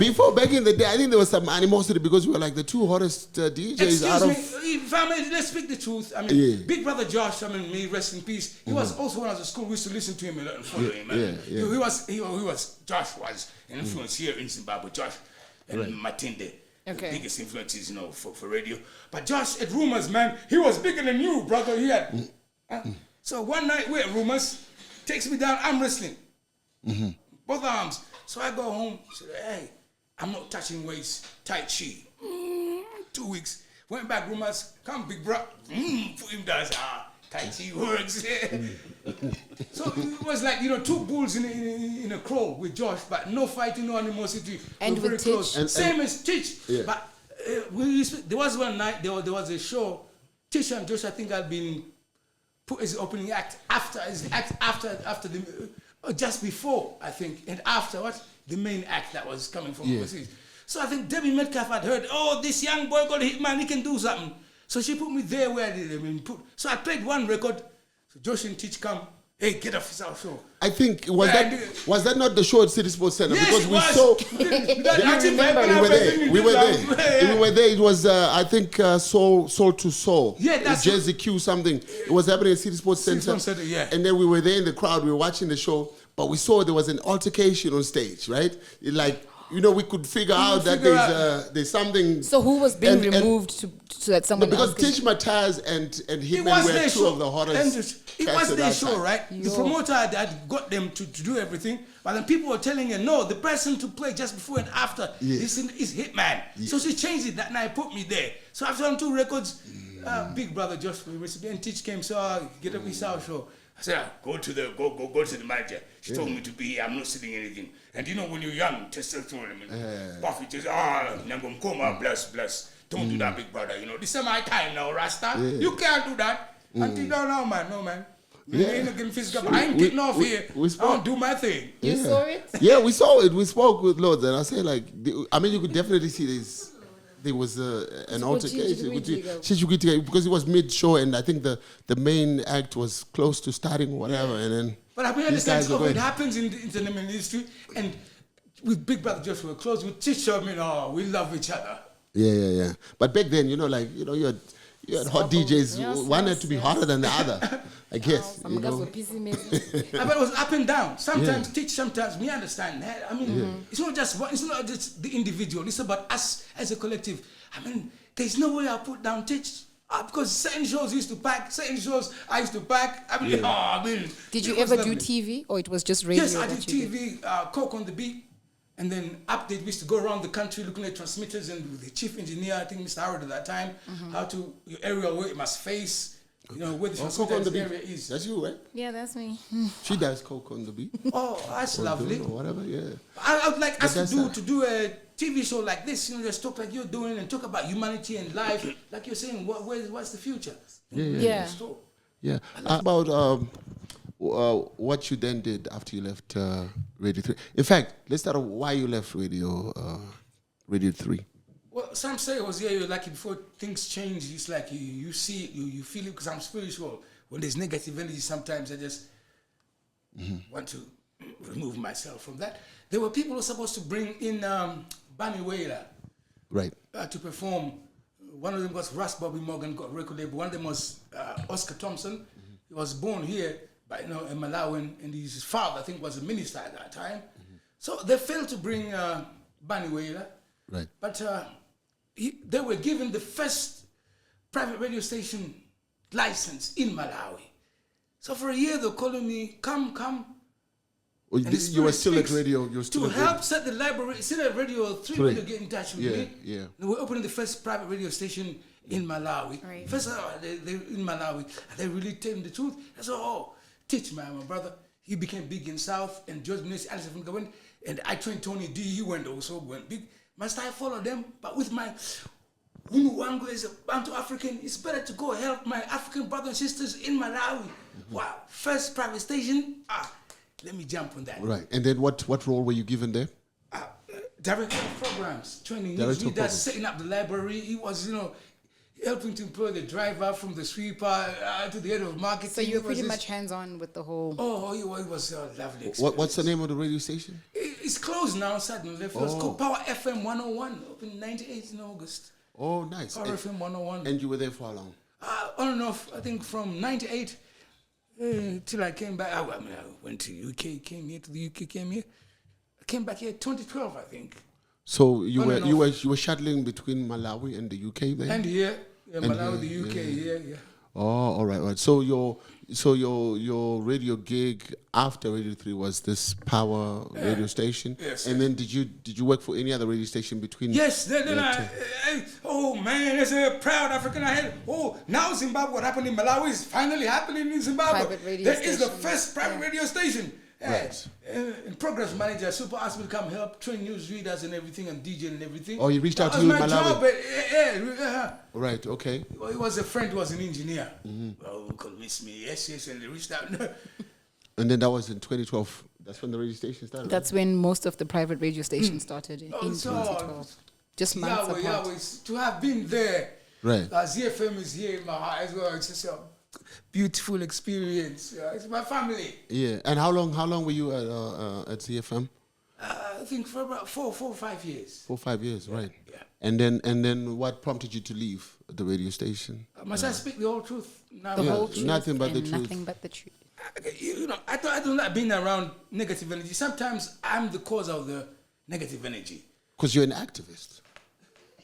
before back in the day, I think there was some animosity because we were like the two hottest DJs Excuse me, let's speak the truth. Big brother Josh, me, rest in peace. He was also when I was at school. We used to listen to him a lot and follow him. Josh was an influence here in Zimbabwe. Josh and Matinde. Okay. The biggest influences, for radio. But Josh at Rumors, man, he was bigger than you, brother. He had. So one night we're at Rumors, takes me down, I'm wrestling. Both arms. So I go home, said, hey, I'm not touching weights, Tai Chi. 2 weeks. Went back, Rumors, come big bro. Put him down, Tai Chi works. So it was like, two bulls in a crow with Josh, but no fighting, no animosity. And with Tich. Same as Tich. Yeah. But there was one night, there was a show, Tich and Josh, I think had been put as opening act after the, just before, I think, and after the main act that was coming from overseas. So I think Debbie Metcalf had heard, this young boy called Hitman, he can do something. So she put me there where they been put. So I played one record. So Josh and Tich come. Hey, get off his house show. I think was that not the show at City Sports Center? Yes, because it we was. saw. We were there. It was I think Soul to Soul. Yeah, that's Jersey Q something. It was happening at City Sports Center. Yeah. And then we were there in the crowd. We were watching the show, but we saw there was an altercation on stage, right? we could figure out that there's something. So who was being removed so that someone because else could... Tich, Mataz and Hitman were two of the hottest. It was their show, right? The promoter had got them to do everything, but then people were telling her, no, the person to play just before and after is Hitman. Yeah. So she changed it that night, put me there. So after on 2 records, Big Brother just and Tich came, so get up his house show. I said, go to the manager. She told me to be here. I'm not sitting anything. And when you're young, testosterone, Buffy just, bless. Don't do that, Big Brother. This is my time now, Rasta. Yeah. You can't do that. Until no, man. Yeah. I ain't getting physical. I ain't getting off here. I don't do my thing. You saw it? Yeah, we saw it. We spoke with Lords, and I say you could definitely see this. There was an altercation because it was mid-show, and I think the main act was close to starting or whatever, and then. But I understand it happens in the entertainment industry, and with Big Brother just were close. With Tich, we love each other. Yeah. But back then, you had hot DJs. One had to be hotter than the other, I guess. But it was up and down. Sometimes Tich, sometimes me understand that. I mean, it's not just the individual. It's about us as a collective. I mean, there's no way I put down Tich. Because certain shows used to pack, certain shows I used to pack. Did you ever do TV, or it was just radio? Yes, I did TV, Coke on the Beat. And then update, we used to go around the country looking at transmitters, and with the chief engineer, I think Mr. Howard at that time, how to, your area where it must face, where the transmitter area is. That's you, right? Yeah, that's me. She does Coke on the Beat. Oh, that's lovely. Or whatever, yeah. I would like us to do a TV show like this, just talk like you're doing and talk about humanity and life. Like you're saying, what's the future? Yeah. About what you then did after you left Radio 3. In fact, let's start with why you left Radio 3. Well, some say it was you're lucky before things change. It's like you see it, you feel it, because I'm spiritual. When there's negative energy, sometimes I just want to remove myself from that. There were people who were supposed to bring in Bunny Wailer to perform. One of them was Russ Bobby Morgan, got a record label. One of them was Oscar Thompson. He was born here, but in Malawi, and his father, I think, was a minister at that time. So they failed to bring Bunny Wailer. Right. But they were given the first private radio station license in Malawi. So for a year, they're calling me, come. Well, you were still at radio. You were still to help set the library, still at Radio 3 when you get in touch with me. Yeah. And we're opening the first private radio station in Malawi. Right. First, they're in Malawi. And they really tell them the truth. I said, Tich, my brother, he became big in South, and George Minister Alice from Gabon, and I trained Tony D. He went big. Must I follow them? But with my Wangu as a Bantu African, it's better to go help my African brothers and sisters in Malawi. Wow, first private station. Let me jump on that. Right, and then what role were you given there? Director of programs, training. He does setting up the library. He was, helping to employ the driver from the sweeper to the head of marketing. So you were pretty much hands-on with the whole... It was a lovely experience. What's the name of the radio station? It's closed now, suddenly. It was called Power FM 101, opened in 98 in August. Oh, nice. Power FM 101. And you were there for how long? On and off, I think from 98 till I came back. I went to UK, came here. I came back here 2012, I think. So you were shuttling between Malawi and the UK then? And here, Malawi, the UK, yeah. Oh, all right. So your radio gig after Radio 3 was this Power radio station? Yes. And then did you work for any other radio station between? Yes. Then man, as a proud African, I had. Now Zimbabwe, what happened in Malawi is finally happening in Zimbabwe. There is the first private radio station. Right. And programs manager super asked me to come help train news readers and everything and DJ and everything. Oh, he reached out to you in Malawi? Job, Right, okay. Well, he was a friend who was an engineer. Well, convinced me, yes, and they reached out. And then that was in 2012. That's when the radio station started? That's when most of the private radio stations started in 2012. Just months apart. To have been there. Right. Zifm is here in my heart as well. It's just a beautiful experience. It's my family. Yeah. And how long were you at Zifm? I think for about 4 or 5 years. 4 or 5 years, right? Yeah. And then what prompted you to leave the radio station? Must I speak the whole truth? The whole truth. Nothing but the truth. Nothing but the truth. I don't like being around negative energy. Sometimes I'm the cause of the negative energy. Because you're an activist.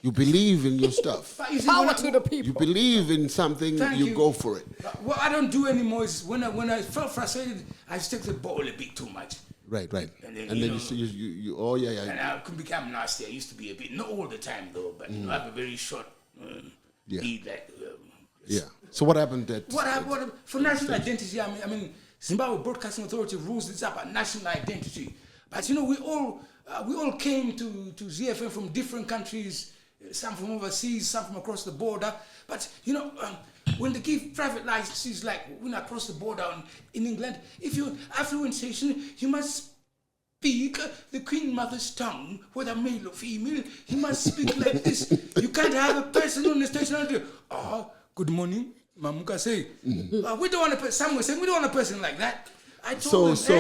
You believe in your stuff. But you see, Power to the people. You believe in something, you go for it. What I don't do anymore is when I felt frustrated, I just take the ball a bit too much. Right. And then, And then you oh yeah. And I could become nasty. I used to be a bit, not all the time though, but I have a very short lead. Yeah. So what happened that? What for national identity? I mean, Zimbabwe Broadcasting Authority rules this up at national identity. But you know, we all came to Zifm from different countries. Some from overseas, some from across the border. But you know, when they give private licenses, like when across the border in England, if you're affluent station, you must speak the Queen Mother's tongue, whether male or female. You must speak like this. You can't have a person on the station and go, good morning, Mamuka say. We don't want a person. Someone saying we don't want a person like that. I told them, so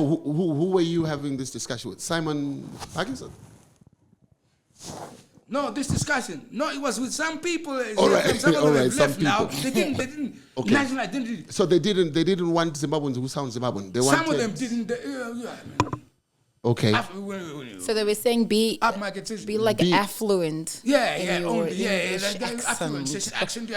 who were you having this discussion with? Simon Parkinson? No, this discussion. No, it was with some people. All right, some of them have some left now. people. They didn't. Okay. National identity. So they didn't want Zimbabweans who sound Zimbabwean. They wanted, Some of them didn't. Okay. So they were saying be like affluent. Yeah, in your only, English affluent accent,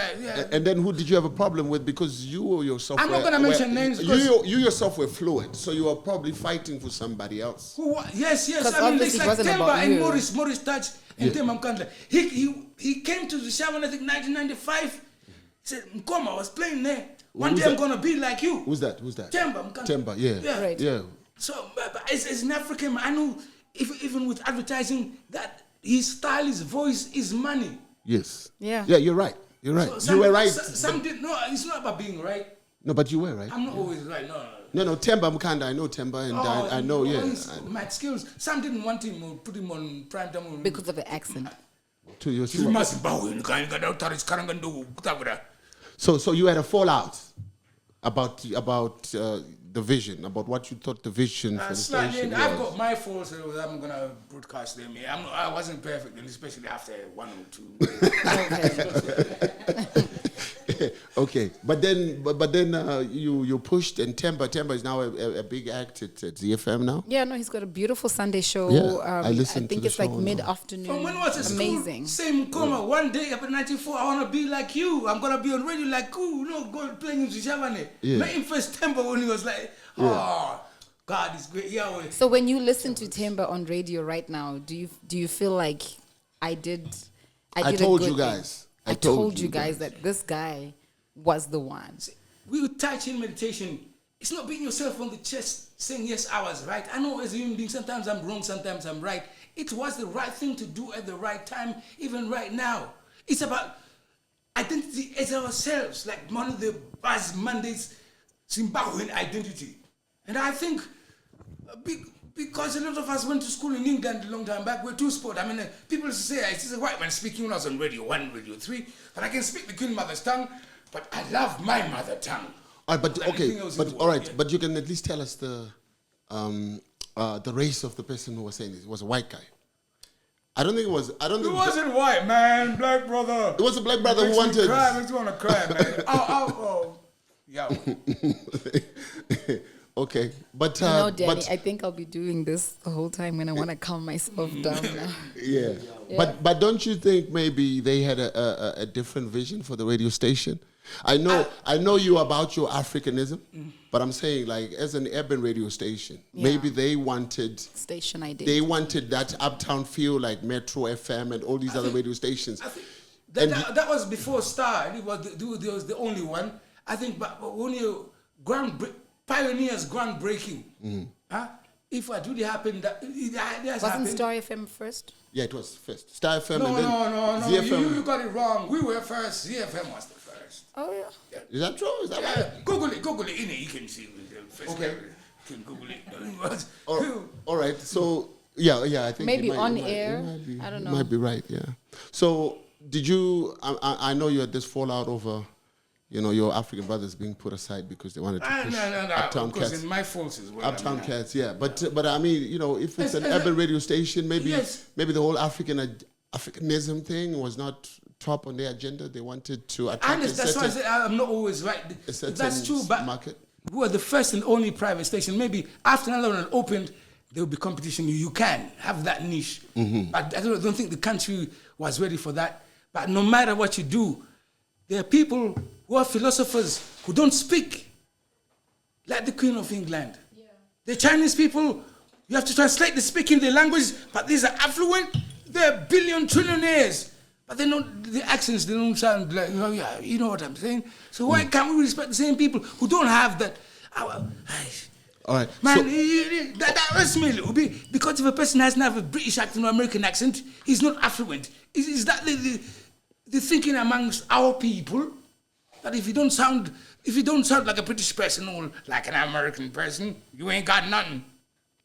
And then who did you have a problem with? Because you yourself I'm not gonna mention names. You yourself were fluent, so you were probably fighting for somebody else. Yes. Because I mean, it's obviously it like wasn't Temba about and you. Morris Touch and Temba Mkandla. He came to the show in, I think, 1995. He said, Mkoma, I was playing there. One day I'm gonna be like you. Who's that? Temba Mkandla. Temba, yeah. Right. Yeah. So, but as an African, I know even with advertising that his style, his voice is money. Yes. Yeah. Yeah, you're right. You're right. So you were right. Some did, no, it's not about being right. No, but you were right. I'm not always right. No. No, Temba Mkanda, I know Temba, and I know, My skills. Some didn't want him or put him on prime time. Because of the accent. To your So you had a fallout about the vision, about what you thought the vision for the station was. I've got my faults. I'm gonna broadcast them. I wasn't perfect, and especially after 1 or 2. Okay, but then you pushed, and Temba is now a big act at Zifm now. Yeah, no, he's got a beautiful Sunday show. Yeah, I listened to think the it's like show mid-afternoon. From when was it? Amazing. Same coma. One day up in '94, I wanna be like you. I'm gonna be on radio like you. You know, go playing in Zimbabwe. Yeah. Met him first Temba when he was like, God is great. Yahweh. So when you listen to Temba on radio right now, do you feel like I told you guys. I told you guys that this guy was the one. We would touch in meditation. It's not beating yourself on the chest saying, yes, I was right. I know as a human being, sometimes I'm wrong, sometimes I'm right. It was the right thing to do at the right time, even right now. It's about identity as ourselves, like one of the Buzz Mondays, Zimbabwean identity. And I think because a lot of us went to school in England a long time back, we're too sport. I mean, people used to say, it's a white man speaking when I was on Radio 1, Radio 3, but I can speak the Queen Mother's tongue, but I love my mother tongue. All right, but you can at least tell us the race of the person who was saying this. It was a white guy. I don't think it was. It wasn't white, man. Black brother. It was a black brother who wanted. Makes me want to cry, man. Yeah. Okay, but Denny, I think I'll be doing this the whole time when I want to calm myself down now. Yeah. But don't you think maybe they had a different vision for the radio station? I know you about your Africanism, but I'm saying, like, as an urban radio station, maybe they wanted station identity. They wanted that uptown feel, like Metro FM and all these other radio stations. That was before Star. It was the only one. I think, but when you pioneers groundbreaking. If what really happened, Wasn't Star FM first? Yeah, it was first. Star FM No. Zifm. You got it wrong. We were first. ZFM was the first. Oh, yeah. Is that true? Is that right? Google it. In it, you can see. Okay. You can Google it. All right. So, yeah, I think maybe on air. I don't know. Might be right, yeah. So, did you, I know you had this fallout over, your African brothers being put aside because they wanted to push Uptown Cats. Because in my faults as well. Uptown Cats, yeah. But I mean, if it's an urban radio station, maybe the whole Africanism thing was not top on their agenda. They wanted to attract that's why I said I'm not always right. That's true, but market. we were the first and only private station. Maybe after another one opened, there will be competition. You can have that niche. But I don't think the country was ready for that. But no matter what you do, there are people who are philosophers who don't speak, like the Queen of England. Yeah. The Chinese people, you have to translate, they speak in their language, but these are affluent, they're billion trillionaires. But they don't, the accents, they don't sound like, you know what I'm saying? So why can't we respect the same people who don't have that? All right. Man, that hurts me a little bit, because if a person doesn't have a British accent or American accent, he's not affluent. Is that the thinking amongst our people, that if you don't sound like a British person or like an American person, you ain't got nothing.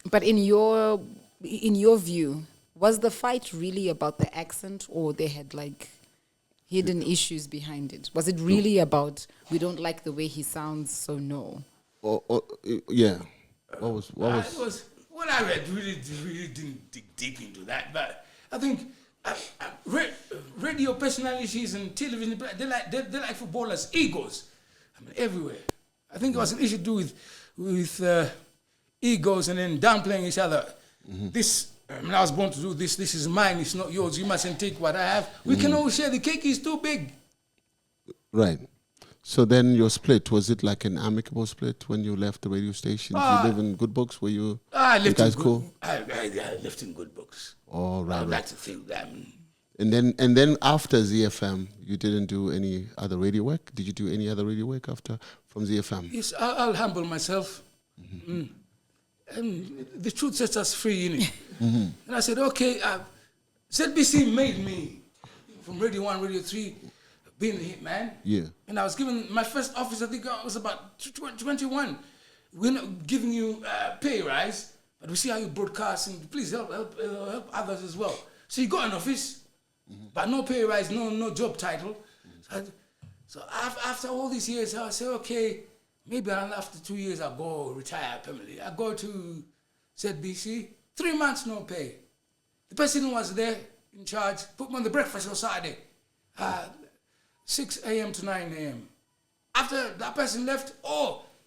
But in your view, was the fight really about the accent, or they had like hidden issues behind it? Was it really about we don't like the way he sounds, so no? Yeah. What was? What I read really didn't dig deep into that, but I think radio personalities and television, they're like footballers, egos. I mean, everywhere. I think it was an issue to do with egos and then downplaying each other. This, I was born to do this. This is mine. It's not yours. You mustn't take what I have. We can all share. The cake is too big. Right. So then your split, was it like an amicable split when you left the radio station? Did you live in good books? Were you guys cool? I left in good books. Oh, right. I'd like to think that. And then after ZFM, you didn't do any other radio work? Did you do any other radio work from ZFM? Yes, I'll humble myself. And the truth sets us free, innit? And I said, okay, ZBC made me from Radio 1, Radio 3, being the hitman. Yeah. And I was given my first office, I think I was about 21. We're not giving you pay rise, but we see how you broadcast, and please help others as well. So you got an office, but no pay rise, no job title. So after all these years, I said, okay, maybe after 2 years I'll go retire permanently. I go to ZBC, 3 months no pay. The person who was there in charge put me on the breakfast on Saturday, 6 a.m. to 9 a.m. After that person left,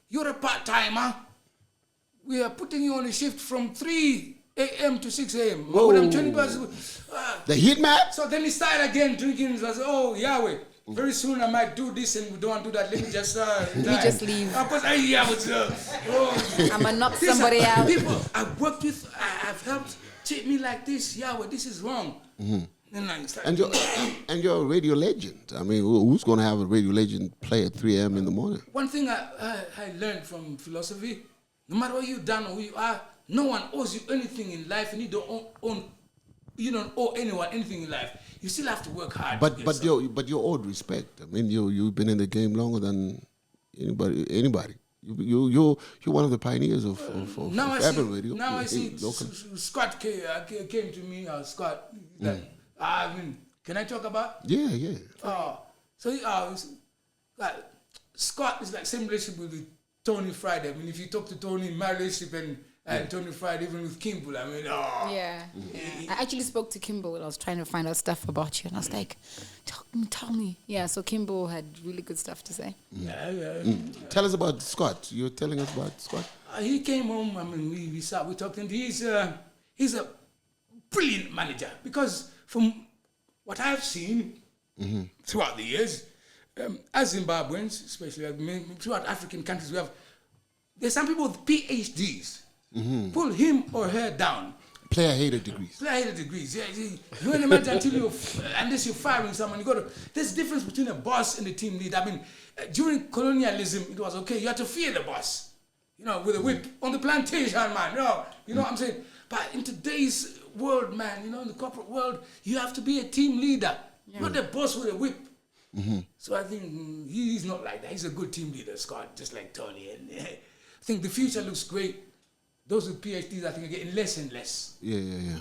you're a part-timer. We are putting you on a shift from 3 a.m. to 6 a.m. Whoa. The hitman? So then he started again drinking. He was, Yahweh, very soon I might do this and we don't want to do that. Let me just leave. I'm gonna knock somebody out. People I've worked with, I've helped, treat me like this. Yahweh, this is wrong. And you're a radio legend. I mean, who's going to have a radio legend play at 3 a.m. in the morning? One thing I learned from philosophy, no matter what you've done or who you are, no one owes you anything in life, and you don't owe anyone anything in life. You still have to work hard. But you're owed respect. I mean, you've been in the game longer than anybody. You're one of the pioneers of urban radio. Now I see Scott came to me. Scott, can I talk about? Yeah. Scott is like same relationship with Tony Friday. I mean, if you talk to Tony, my relationship and Tony Friday, even with Kimball, I mean, Yeah. I actually spoke to Kimball when I was trying to find out stuff about you, and I was like, tell me. Yeah, so Kimball had really good stuff to say. Tell us about Scott. You're telling us about Scott? He came home, I mean, we sat, we talked, and he's a brilliant manager, because from what I've seen throughout the years, as Zimbabweans, especially throughout African countries, there's some people with PhDs. Pull him or her down. Player-hater degrees. Player-hater degrees, yeah. You can't imagine unless you're firing someone, there's a difference between a boss and a team leader. I mean, during colonialism, it was okay, you had to fear the boss, with a whip on the plantation, man, you know what I'm saying? But in today's world, man, in the corporate world, you have to be a team leader, not a boss with a whip. So I think he's not like that. He's a good team leader, Scott, just like Tony. And I think the future looks great. Those with PhDs, I think, are getting less and less. Yeah.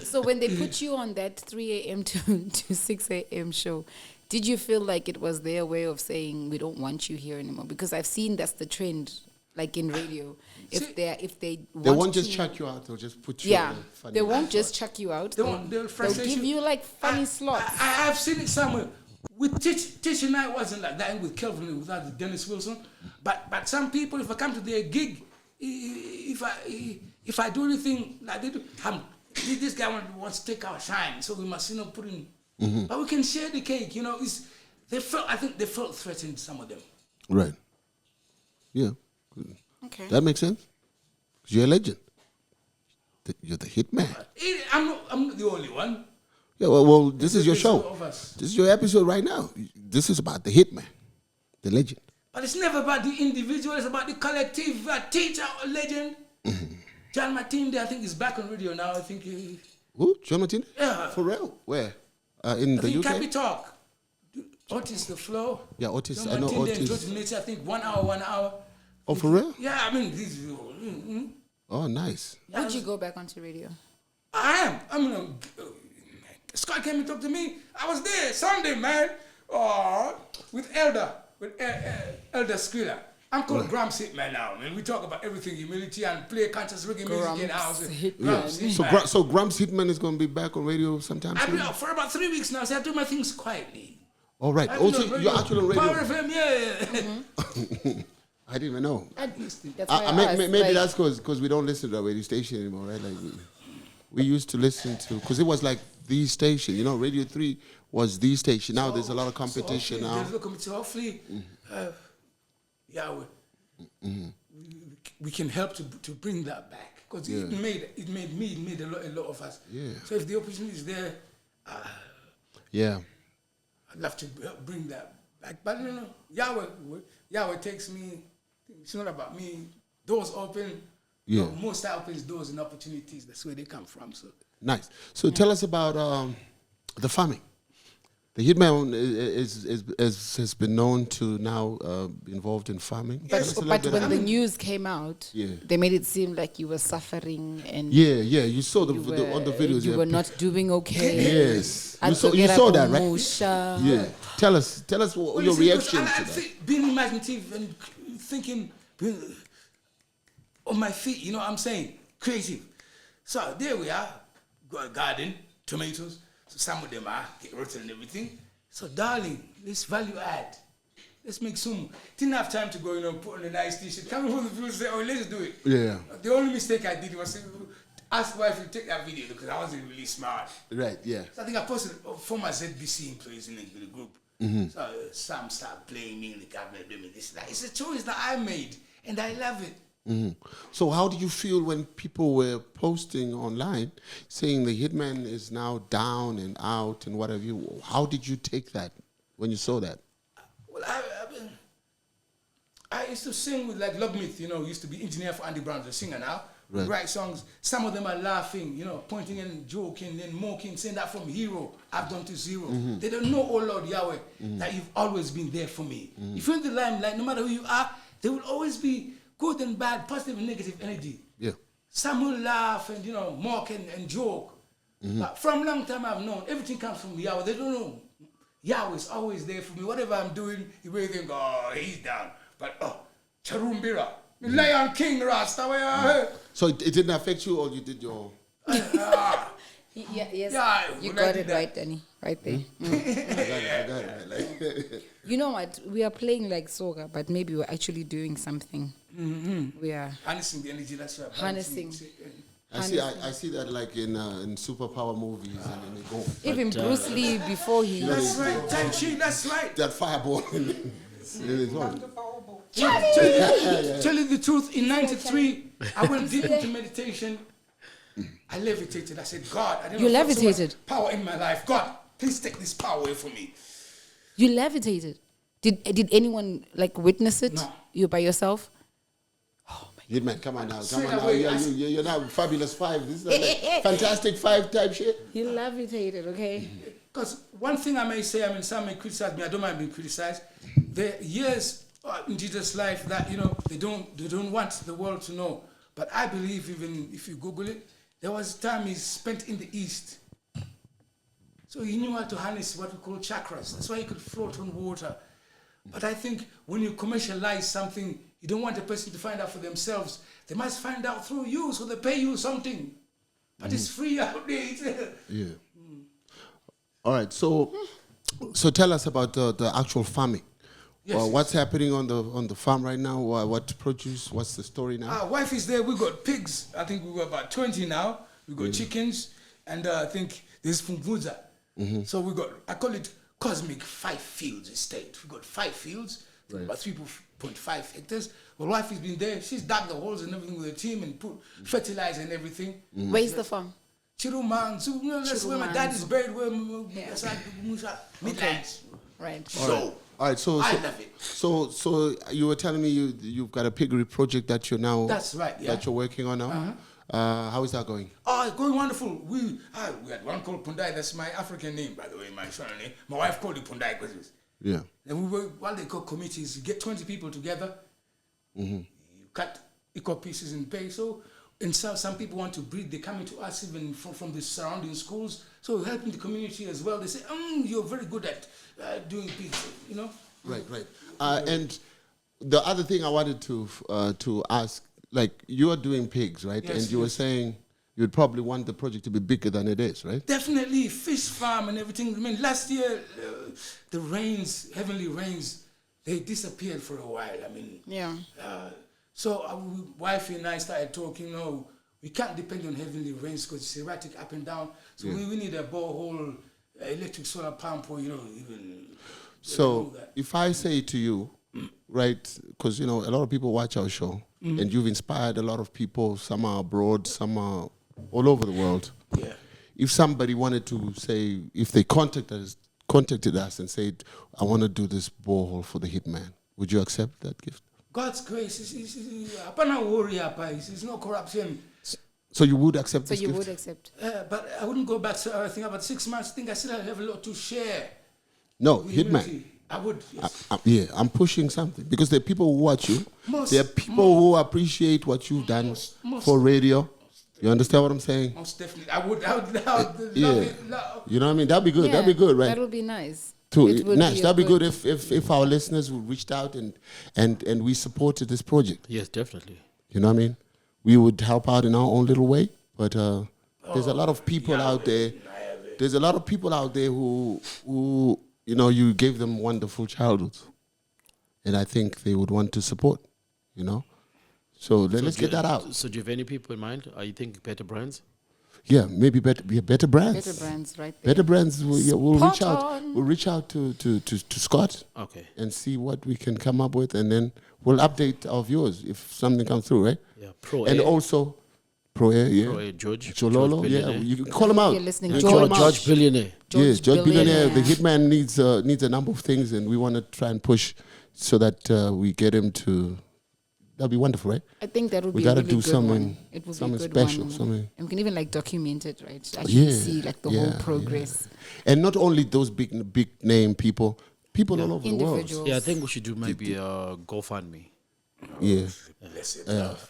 So when they put you on that 3 a.m. to 6 a.m. show, did you feel like it was their way of saying, we don't want you here anymore? Because I've seen that's the trend, like in radio. If they won't just chuck you out, they'll just put you on funny. They won't just chuck you out. They'll give you like funny slots. I've seen it somewhere. With Tich and I wasn't like that, and with Kelvin, without Dennis Wilson. But some people, if I come to their gig, if I do anything like they do, this guy wants to take our shine, so we must, put in. But we can share the cake, I think they felt threatened, some of them. Right. Yeah. Okay. That makes sense. 'Cause you're a legend. You're the hitman. I'm not the only one. Yeah, well, this is your There's show. all of us. This is your episode right now. This is about the hitman, the legend. But it's never about the individual, it's about the collective. Tich, a legend. John Martin, I think, is back on radio now. I think Who? John Martin? Yeah. For real? Where? In the UK? Capi Talk. Otis the flow. Yeah, Otis. John I know Martin, Otis. Then Otis, I think 1 hour. Oh, for real? Yeah, I mean, these. Oh, nice. Would you go back onto radio? I am. Scott came and talked to me. I was there Sunday, man. With Elder Skrilla. I'm called Grams Hitman now, man. We talk about everything, humility, and play conscious reggae music in house. Grams Hitman. So Grams Hitman is going to be back on radio sometime I've soon? been out for about 3 weeks now, so I do my things quietly. All right. I've been Also, on radio. you're actually on radio. Power FM, yeah. I didn't even know. That's why Maybe asked, that's because we don't listen to the radio station anymore, right? Like we used to listen to, because it was like the station, Radio 3 was the station. Now there's a lot of competition now. There's a competition. Hopefully, we can help to bring that back, because it made a lot of us. Yeah. So if the opportunity is there, Yeah. I'd love to help bring that back. But Yahweh takes me. It's not about me. Doors open. Yeah. Most time opens doors and opportunities. That's where they come from. So Nice. So tell us about the farming. The Hitman has been known to now be involved in farming. But when the news came out, Yeah. they made it seem like you were suffering and Yeah, you saw on the videos. you were not doing okay. Yes, you saw that, right? Musha. Yeah. Tell us your reaction to that. Being imaginative and thinking on my feet, you know what I'm saying? Creative. So there we are. Got a garden, tomatoes. So some of them are get rotten and everything. So darling, let's value add. Let's make some. Didn't have time to go, put on a nice t-shirt. Coming from the people say, let's do it. Yeah. The only mistake I did was ask wife to take that video, because I wasn't really smart. Right, yeah. So I think I posted former ZBC employees in the group. So some start playing me in the cabinet, doing this. It's a choice that I made, and I love it. So how do you feel when people were posting online saying the Hitman is now down and out and what have you? How did you take that when you saw that? Well, I used to sing with like Love Myth, used to be engineer for Andy Brown, the singer now. Right. We write songs. Some of them are laughing, pointing and joking and mocking, saying that from hero, I've gone to zero. They don't know, oh Lord Yahweh, that you've always been there for me. If you're in the limelight, no matter who you are, there will always be good and bad, positive and negative energy. Yeah. Some will laugh and, mock and joke. But from a long time I've known, everything comes from Yahweh. They don't know. Yahweh is always there for me. Whatever I'm doing, you may think, he's down. But, Charumbira, Lion King Rasta. So it didn't affect you, or you did your... Yes, Yeah, you when I got did it that. right, Denny. Right there. I got it. You know what? We are playing like soga, but maybe we're actually doing something. We are Harnessing the energy, that's right. harnessing. I see that like in superpower movies, and then they go Even Bruce Lee, before he... That's right, Tai Chi, that's right. that fireball. Tell you the truth, in 93, I went deep into meditation. I levitated. I said, God, I didn't You feel so much levitated? power in my life. God, please take this power away from me. You levitated. Did anyone witness it? No. You by yourself? Hitman, come on now. Straight away, You're now Fabulous Five. This is like Fantastic Five type shit. You levitated, okay? Because one thing I may say, some may criticize me. I don't mind being criticized. There are years in Jesus' life that they don't want the world to know. But I believe, even if you Google it, there was a time he spent in the East. So he knew how to harness what we call chakras. That's why he could float on water. But I think when you commercialize something, you don't want a person to find out for themselves. They must find out through you, so they pay you something. But it's free out there. Yeah. All right. So tell us about the actual farming. Yes, What's happening on the farm right now? What produce? What's the story now? Wife is there. We got pigs. I think we got about 20 now. We got chickens, and I think there's funguza. So we got, I call it cosmic 5 fields estate. We got 5 fields, about 3.5 hectares. My wife has been there. She's dug the holes and everything with the team and put fertilizer and everything. Where's the farm? Chiruman. So that's where my dad is buried. Where Midlands. Right. So. All right, so I love it. So you were telling me you've got a piggery project that you're now That's right, yeah. that you're working on now. How is that going? Oh, it's going wonderful. We had one called Pundai. That's my African name, by the way, my son name. My wife called it Pundai because Yeah. and we were, while they call committees, you get 20 people together. You cut equal pieces and pay. So, and some people want to breed. They come into us even from the surrounding schools. So helping the community as well. They say, you're very good at doing pigs, you know. Right. And the other thing I wanted to ask, like you are doing pigs, right? Yes, and you were saying you'd probably want the project to be bigger than it is, right? Definitely, fish farm and everything. I mean, last year, the rains, heavenly rains, they disappeared for a while. I mean, so our wife and I started talking, we can't depend on heavenly rains because it's erratic up and down. So we need a borehole, electric solar pump, or, even... So if I say to you, right, because, a lot of people watch our show, and you've inspired a lot of people. Some are abroad, some are all over the world. Yeah. If somebody wanted to say, if they contacted us and said, I want to do this borehole for the Hitman, would you accept that gift? God's grace is worry, it's no corruption. So you would accept So this you gift? would accept. But I wouldn't go back to, I think about 6 months. I think I still have a lot to share. No, with Hitman. humanity. I would, yes. I'm pushing something because there are people who watch you. There are people who appreciate what you've done for radio. You understand what I'm saying? Most definitely. I would love Yeah. it. You know what I mean? That'd be good. That'd be good, right? That would be nice. Nash, that'd be good if our listeners would reached out and we supported this project. Yes, definitely. You know what I mean? We would help out in our own little way, but there's a lot of people out there. There's a lot of people out there who you gave them wonderful childhoods, and I think they would want to support. So let's get that out. So do you have any people in mind? Are you thinking better brands? Yeah, maybe better brands. Better brands, right there. Better brands. We'll reach out. on. We'll reach out to Scott. Okay. And see what we can come up with, and then we'll update our viewers if something comes through, right? Yeah. Pro And Air. also, Pro Air, yeah. Pro Air, George. Chololo, George yeah. Billionaire. You can call him out. You're listening. You George. call him out. George Billionaire. Yes, George Billionaire. The Billionaire. Hitman needs a number of things, and we want to try and push so that we get him to. That'd be wonderful, right? I think that would We be a gotta really do good something- one. It would something be a good special, one. something- And we can even document it, right? Actually Yeah, see the whole progress. And not only those big name people all over the world. Individuals. Yeah, I think we should do maybe a GoFundMe. Yeah.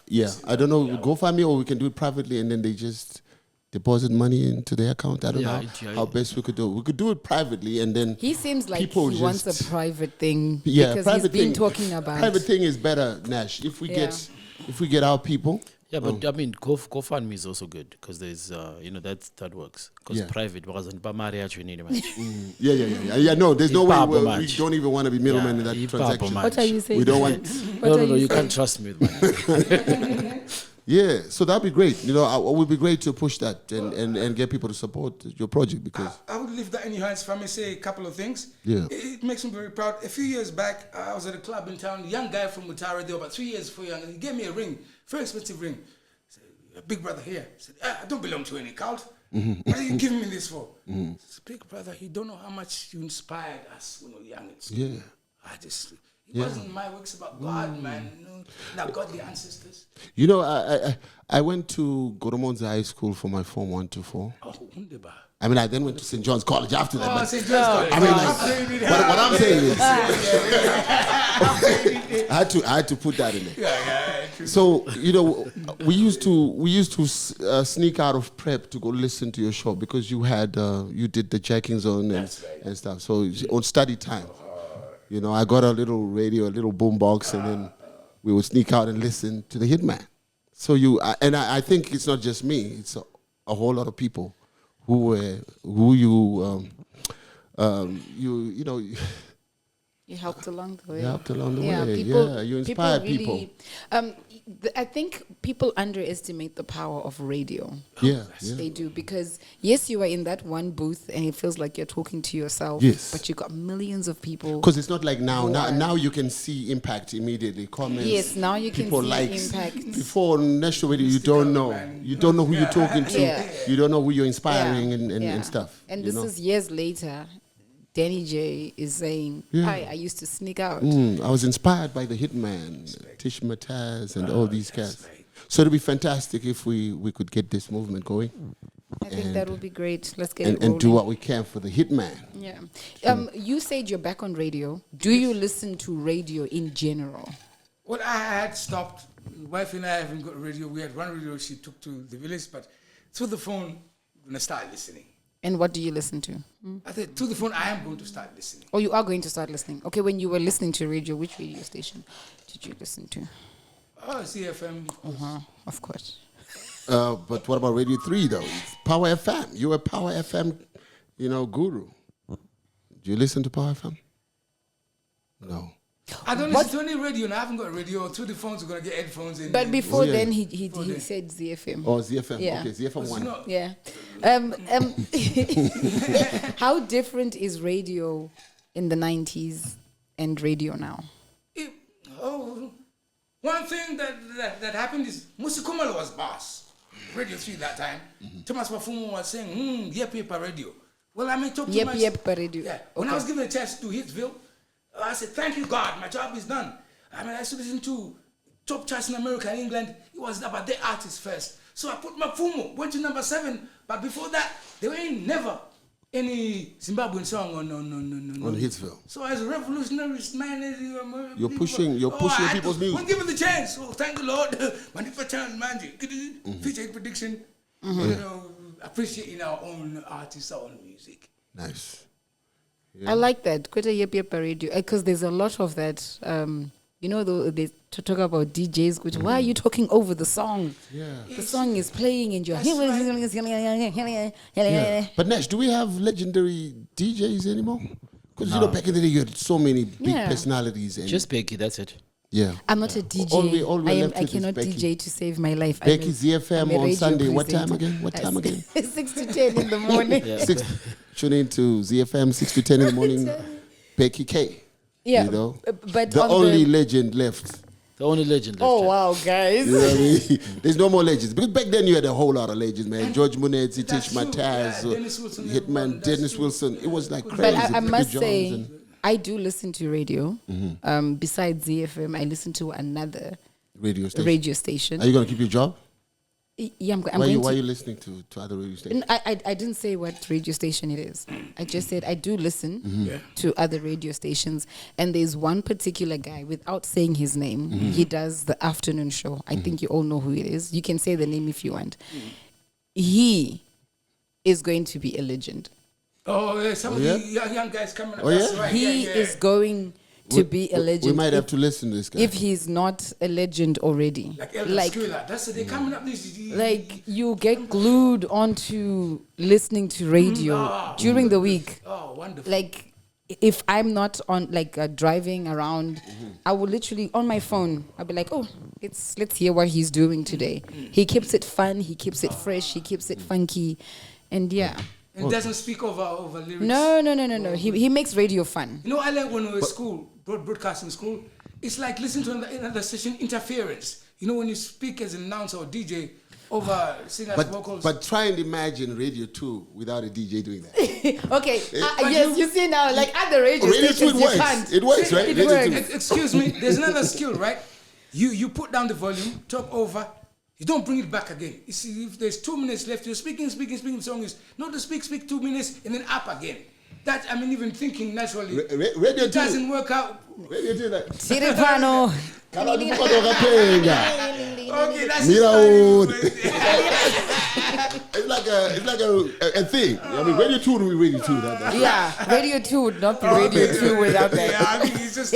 Yeah. I don't know, GoFundMe, or we can do it privately and then they just deposit money into their account. I don't know how best we could do it. We could do it privately and then He seems like people he wants just- a private thing yeah, because private he's been thing, talking about private thing is better, Nash. If we get our people. Yeah, but I mean, GoFundMe is also good because there's, that works. Because Yeah. private, wasn't Bamari actually need much. Yeah. No, there's no way Ipapa we much. don't even want to be middlemen in Yeah, that Ipapa transaction. much. What are you saying? We don't want. No, you can't trust me with money. Yeah, so that'd be great. It would be great to push that and get people to support your project because. I would leave that in your hands if I may say a couple of things. Yeah. It makes me very proud. A few years back, I was at a club in town, a young guy from Mutara, they were about 3 years young, and he gave me a ring, very expensive ring. I said, "A big brother here." I said, "I don't belong to any cult. What are you giving me this for?" I said, "Big brother, you don't know how much you inspired us when we were young at school." Yeah. It wasn't my works about God, man. Now godly ancestors. I went to Goromonza High School for my Form 1 to 4. Oh, wunderbar. I mean, I then went to St. John's College after that. Oh, but St. John's College. I mean, what I'm saying is, I had to put that in there. So we used to sneak out of prep to go listen to your show because you did the checking zone and stuff. So on study time, I got a little radio, a little boom box, and then we would sneak out and listen to the Hitman. So I think it's not just me; it's a whole lot of people You helped along the way. You helped along the way. People, You inspired really, I think people underestimate the power of radio. Yeah. They do, because yes, you are in that one booth and it feels like you're talking to yourself. Yes. But you got millions of people. Because it's not like now. Now you can see impact immediately. Comments. Yes, now you can people see likes. impact. Before national radio, you don't know. You don't know who you're talking to. Yeah. You don't know who you're inspiring and stuff. And this is years later. Danny J is saying, I used to sneak out. I was inspired by the Hitman, Tich, Mataz, and all these guys. So it'd be fantastic if we could get this movement going. I think that would be great. Let's get it rolling. And do what we can for the Hitman. Yeah. You said you're back on radio. Do you listen to radio in general? Well, I had stopped. My wife and I haven't got radio. We had one radio she took to the village, but through the phone, I'm going to start listening. And what do you listen to? I said, through the phone, I am going to start listening. Oh, you are going to start listening. Okay, when you were listening to radio, which radio station did you listen to? Oh, Zifm. Of course. But what about Radio 3, though? It's Power FM. You're a Power FM, guru. Do you listen to Power FM? No. I don't listen to any radio, and I haven't got a radio. Through the phones, we're going to get headphones in. But before then, he said ZFM. Oh, ZFM. Yeah. Okay, ZFM 1. Yeah. How different is radio in the 90s and radio now? One thing that happened is Musi Kumalo was boss. Radio 3 that time. Thomas Mafumo was saying, yep, radio. Well, I mean, talk to my... Yep, radio. Yeah. When I was given a chance to Hitsville, I said, thank you, God, my job is done. I mean, I used to listen to top charts in America and England. It was about their artists first. So I put Mafumo, went to number 7. But before that, there ain't never any Zimbabwean song on Hitsville. So as a revolutionary man, you're pushing people's music. When given the chance, thank the Lord. Manifestation magic, future prediction. Appreciating our own artists, our own music. Nice. Yeah. I like that. Quite a yep radio, because there's a lot of that. They talk about DJs. Which why are you talking over the song? Yeah, the song is playing and you're. Yeah. But Nash, do we have legendary DJs anymore? Because back in the day you had so many big personalities. And just Becky, that's it. Yeah, I'm not a DJ. I cannot DJ to save my life. Becky ZFM on Sunday. What time again? 6 to 10 in the morning. Tune in to ZFM 6 to 10 in the morning. Becky K. Yeah, but the only legend left. The only legend left. Oh, wow, guys. You know what I mean? There's no more legends. Because back then you had a whole lot of legends, man. George Munez, Tich, Mataz, Hitman, Dennis Wilson. It was like crazy. But I must say, I do listen to radio. Besides ZFM, I listen to another radio station. Are you going to keep your job? Yeah, why are you listening to other radio stations? I didn't say what radio station it is. I just said I do listen to other radio stations. And there's one particular guy, without saying his name, he does the afternoon show. I think you all know who it is. You can say the name if you want. He is going to be a legend. Oh, some of the young guys coming up. Oh, yeah? Right. He is going to be a legend. We might have to listen to this guy. If he's not a legend already. That's they coming up. You get glued onto listening to radio during the week. Oh, wonderful. Like, if I'm not on, driving around, I will literally, on my phone, I'll be like, let's hear what he's doing today. He keeps it fun, he keeps it fresh, he keeps it funky, and yeah. And doesn't speak over lyrics. No. He makes radio fun. I learned when we were in school, broadcasting school, it's like listening to another station interference. When you speak as an announcer or DJ over singers' vocals. But try and imagine Radio 2 without a DJ doing that. Okay. Yes, you see now, other radio stations, you can't. It works, right? It works. Excuse me, there's another skill, right? You put down the volume, talk over. You don't bring it back again. You see, if there's 2 minutes left, you're speaking, the song is not to speak 2 minutes and then up again. That, even thinking naturally. Radio 2 doesn't work out. Radio 2 that. Siripano. Okay, that's It's like a thing. Radio 2 would be Radio 2. Yeah, Radio 2 would not be Radio 2 without that. Yeah, it's just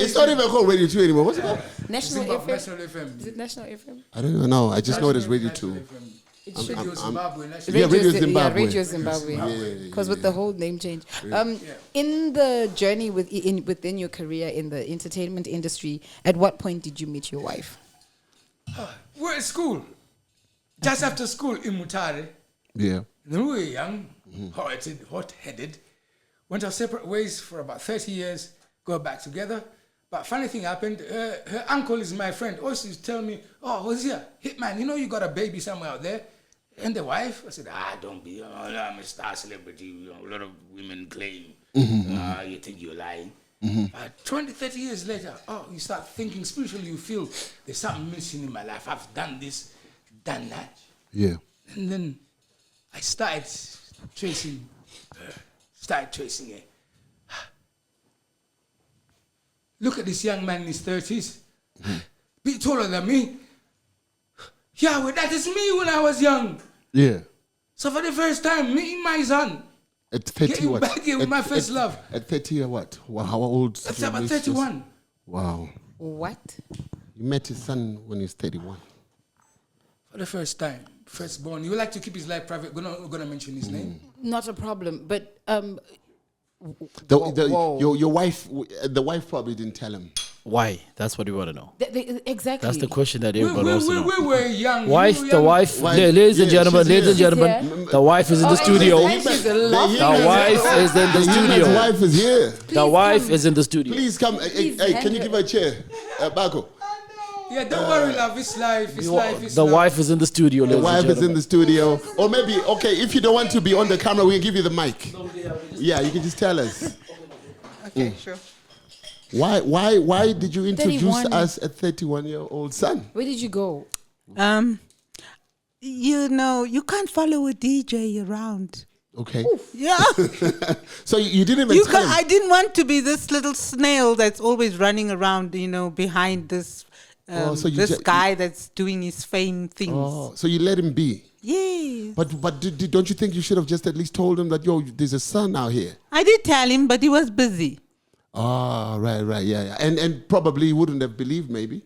it's not even called Radio 2 anymore. What's it called? National FM. National FM. Is it National FM? I don't even know. I just know it as Radio 2. Radio Zimbabwe. Radio Zimbabwe. Radio Zimbabwe. Because with the whole name change. In the journey within your career in the entertainment industry, at what point did you meet your wife? We're at school. Just after school in Mutare. Yeah. Then we were young, hot-headed. Went our separate ways for about 30 years, go back together. But funny thing happened, her uncle is my friend. Also, he's telling me, oh, Hosea, Hitman, you know you got a baby somewhere out there? And the wife? I said, don't be. I'm a star celebrity. A lot of women claim. You think you're lying. 20, 30 years later, you start thinking spiritually, you feel there's something missing in my life. I've done this, done that. Yeah. And then I started tracing her. Look at this young man in his 30s. Bit taller than me. Yeah, well, that is me when I was young. Yeah. So for the first time, meeting my son. At 30 getting what? back in with my first love. At 30 or what? Well, how old? That's about 31. Wow. What? You met his son when he's 31. For the first time. Firstborn. You would like to keep his life private. We're not going to mention his name. Not a problem. But your wife, the wife probably didn't tell him. Why? That's what we want to know. Exactly. That's the question that everybody wants to know. We were young. The wife, ladies and gentlemen, the wife is in the studio. The wife is in the studio. The wife is here. The wife is in the studio. Please come. Hey, can you give her a chair? Bako. Yeah, don't worry, love. It's life. The wife is in the studio. The wife is in the studio. Or maybe, okay, if you don't want to be on the camera, we'll give you the mic. Yeah, you can just tell us. Okay, sure. Why did you introduce 31. us a 31-year-old son? Where did you go? You can't follow a DJ around. Okay. Yeah. So you didn't even tell him. I didn't want to be this little snail that's always running around, behind this guy that's doing his fame things. Oh, so you let him be. Yes. But don't you think you should have just at least told him that, there's a son out here? I did tell him, but he was busy. Oh, right, yeah. And probably he wouldn't have believed, maybe.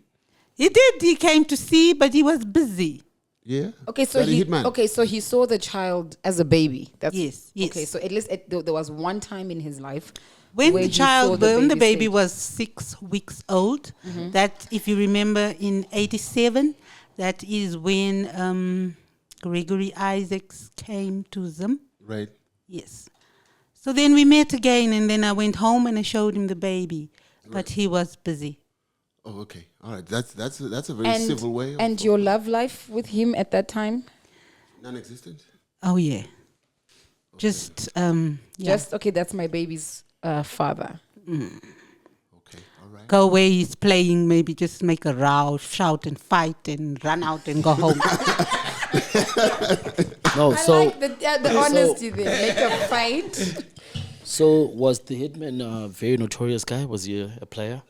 He did. He came to see, but he was busy. Yeah. Okay, so he saw the child as a baby. Yes. Okay, so at least there was one time in his life when where the baby was 6 weeks old. That, if you remember, in 87, that is when Gregory Isaacs came to them. Right. Yes. So then we met again, and then I went home and I showed him the baby, but he was busy. Oh, okay. All right. That's a very civil way. And your love life with him at that time? Non-existent? Oh, yeah. Just, okay, that's my baby's father. Okay, all right. Go where he's playing, maybe just make a row, shout and fight and run out and go home. No, I like the honesty there. Make a fight. So was the Hitman a very notorious guy? Was he a player?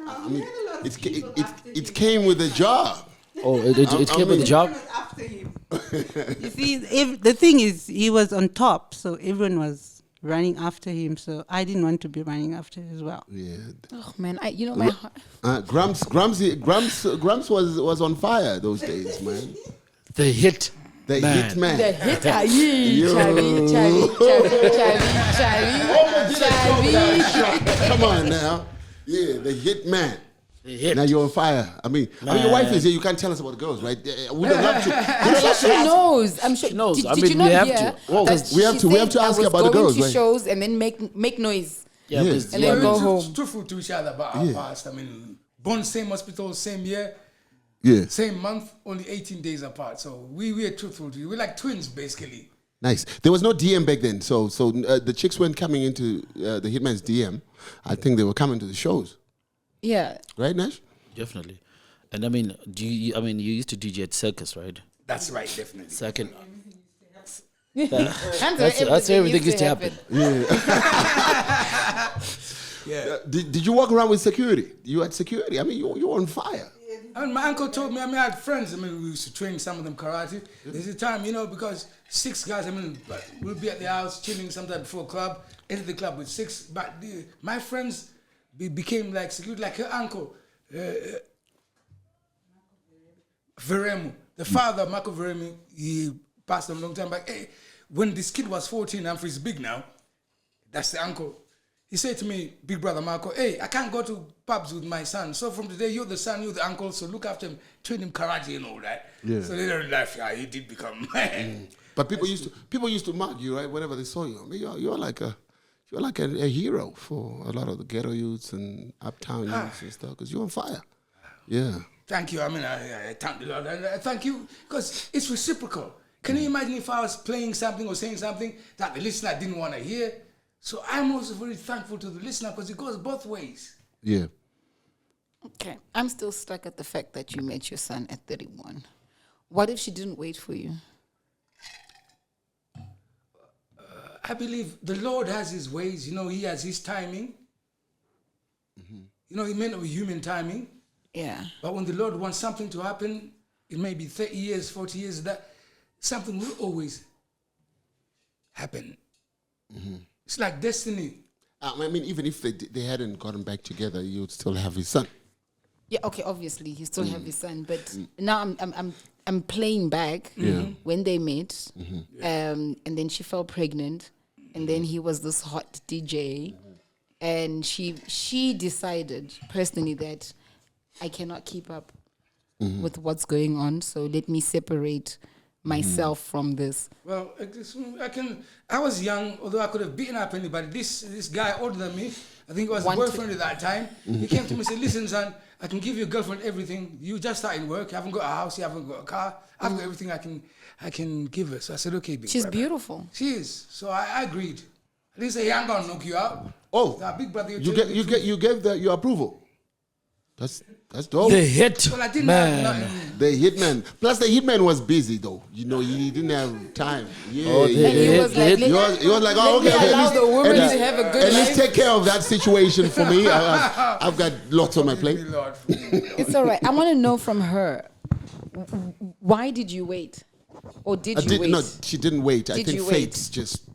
I mean, it came with a job. Oh, it came with a job? After him. You see, the thing is, he was on top, so everyone was running after him. So I didn't want to be running after as well. Yeah. Oh man, my heart. Grumps was on fire those days, man. The Hitman. The Hitman. The hit. Charlie. Come on now. Yeah, the Hitman. Now you're on fire. I mean, your wife is here. You can't tell us about the girls, right? We don't love to. I'm sure she knows. I'm sure. She knows. Did you not hear? We have to ask her about the girls, right? right? Shows and then make noise. Yeah, yes. And then go home. Truthful to each other about our past. I mean, born same hospital, same year. Yeah. Same month, only 18 days apart. So we are truthful to you. We're like twins, basically. Nice. There was no DM back then, so the chicks weren't coming into the Hitman's DM. I think they were coming to the shows. Yeah. Right, Nash? Definitely. And I mean, you used to DJ at Circus, right? That's right, definitely. Second. That's where everything used to happen. Yeah. Did you walk around with security? You had security. I mean, you were on fire. I mean, my uncle told me, I had friends, we used to train some of them karate. There's a time, because 6 guys, we'll be at the house chilling sometime before club, enter the club with 6, but my friends became like security, like her uncle, Veremu. The father, Marco Veremi, he passed on a long time back. Hey, when this kid was 14, Humphrey's big now. That's the uncle. He said to me, big brother Marco, hey, I can't go to pubs with my son. So from today, you're the son, you're the uncle, so look after him, train him karate and all that. Yeah. So later in life, he did become But people used to mock you, right? Whenever they saw you. I mean, you're like a hero for a lot of the ghetto youths and uptown youths and stuff, because you're on fire. Yeah. Thank you. I mean, I thank the Lord. And I thank you, because it's reciprocal. Can you imagine if I was playing something or saying something that the listener didn't want to hear? So I'm also very thankful to the listener, because it goes both ways. Yeah. Okay. I'm still stuck at the fact that you met your son at 31. What if she didn't wait for you? I believe the Lord has his ways. You know, he has his timing. You know, it may not be human timing. Yeah. But when the Lord wants something to happen, it may be 30 years, 40 years, that something will always happen. It's like destiny. I mean, even if they hadn't gotten back together, you would still have his son. Yeah, okay, obviously he still have his son, but now I'm playing back when they met, and then she fell pregnant, and then he was this hot DJ, and she decided personally that I cannot keep up with what's going on, so let me separate myself from this. Well, I was young, although I could have beaten up anybody. This guy older than me, I think he was a boyfriend at that time. He came to me and said, listen, son, I can give your girlfriend everything. You just started work. You haven't got a house. You haven't got a car. I've got everything I can give her. So I said, okay, big She's brother. beautiful. She is. So I agreed. I didn't say, hey, I'm going to knock you out. Oh, big brother, you gave your approval. That's dope. The hit Well, I didn't man. have The Hitman. Plus, the Hitman was busy though. You know, he didn't have time. Yeah, Oh, And he was like, He was like, oh, okay, allow the woman to have a good at least life. take care of that situation for me. I've got lots on my plate. Lord. It's all right. I want to know from her, why did you wait? Or did you wait? No, she didn't wait. I Did think you fate's just.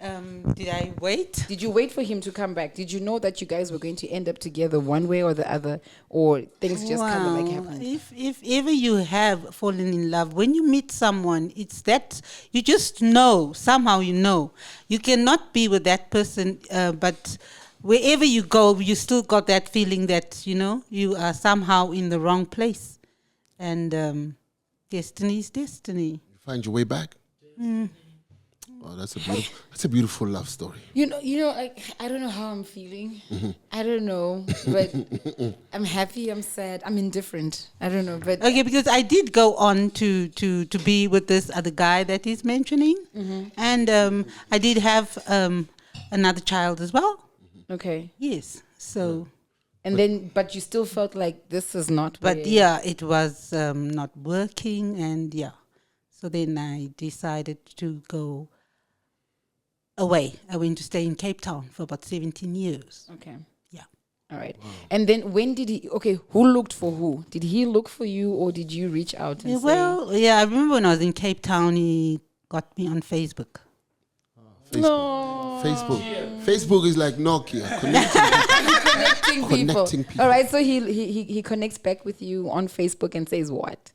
Did I wait? Did you wait for him to come back? Did you know that you guys were going to end up together one way or the other, or things just kind of like happened? If ever you have fallen in love, when you meet someone, it's that you just know, somehow you know. You cannot be with that person, but wherever you go, you still got that feeling that, you know, you are somehow in the wrong place. And destiny is destiny. You find your way back. Oh, that's a beautiful love story. You know, I don't know how I'm feeling. I don't know, but I'm happy, I'm sad, I'm indifferent. I don't know, but Okay, because I did go on to be with this other guy that he's mentioning, and I did have another child as well. okay. Yes, so. But you still felt like this is not. But where- yeah, it was not working, and yeah. So then I decided to go away. I went to stay in Cape Town for about 17 years. Okay. Yeah. All right. And then when did he? Okay, who looked for who? Did he look for you, or did you reach out and Yeah, say? well, yeah, I remember when I was in Cape Town, he got me on Facebook. Facebook is like Nokia. Connecting people. All right. So he connects back with you on Facebook and says what?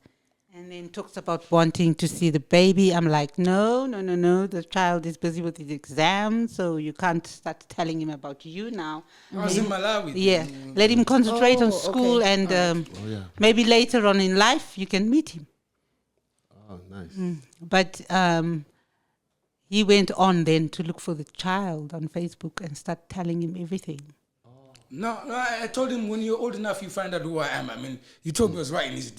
And then talks about wanting to see the baby. I'm like, no. The child is busy with his exams, so you can't start telling him about you now. I was in Malawi. Yeah, let him concentrate on school, okay. and maybe later on in life you can meet him. Oh, nice. But he went on then to look for the child on Facebook and start telling him everything. No, I told him when you're old enough, you find out who I am. I mean, you told me I was writing his,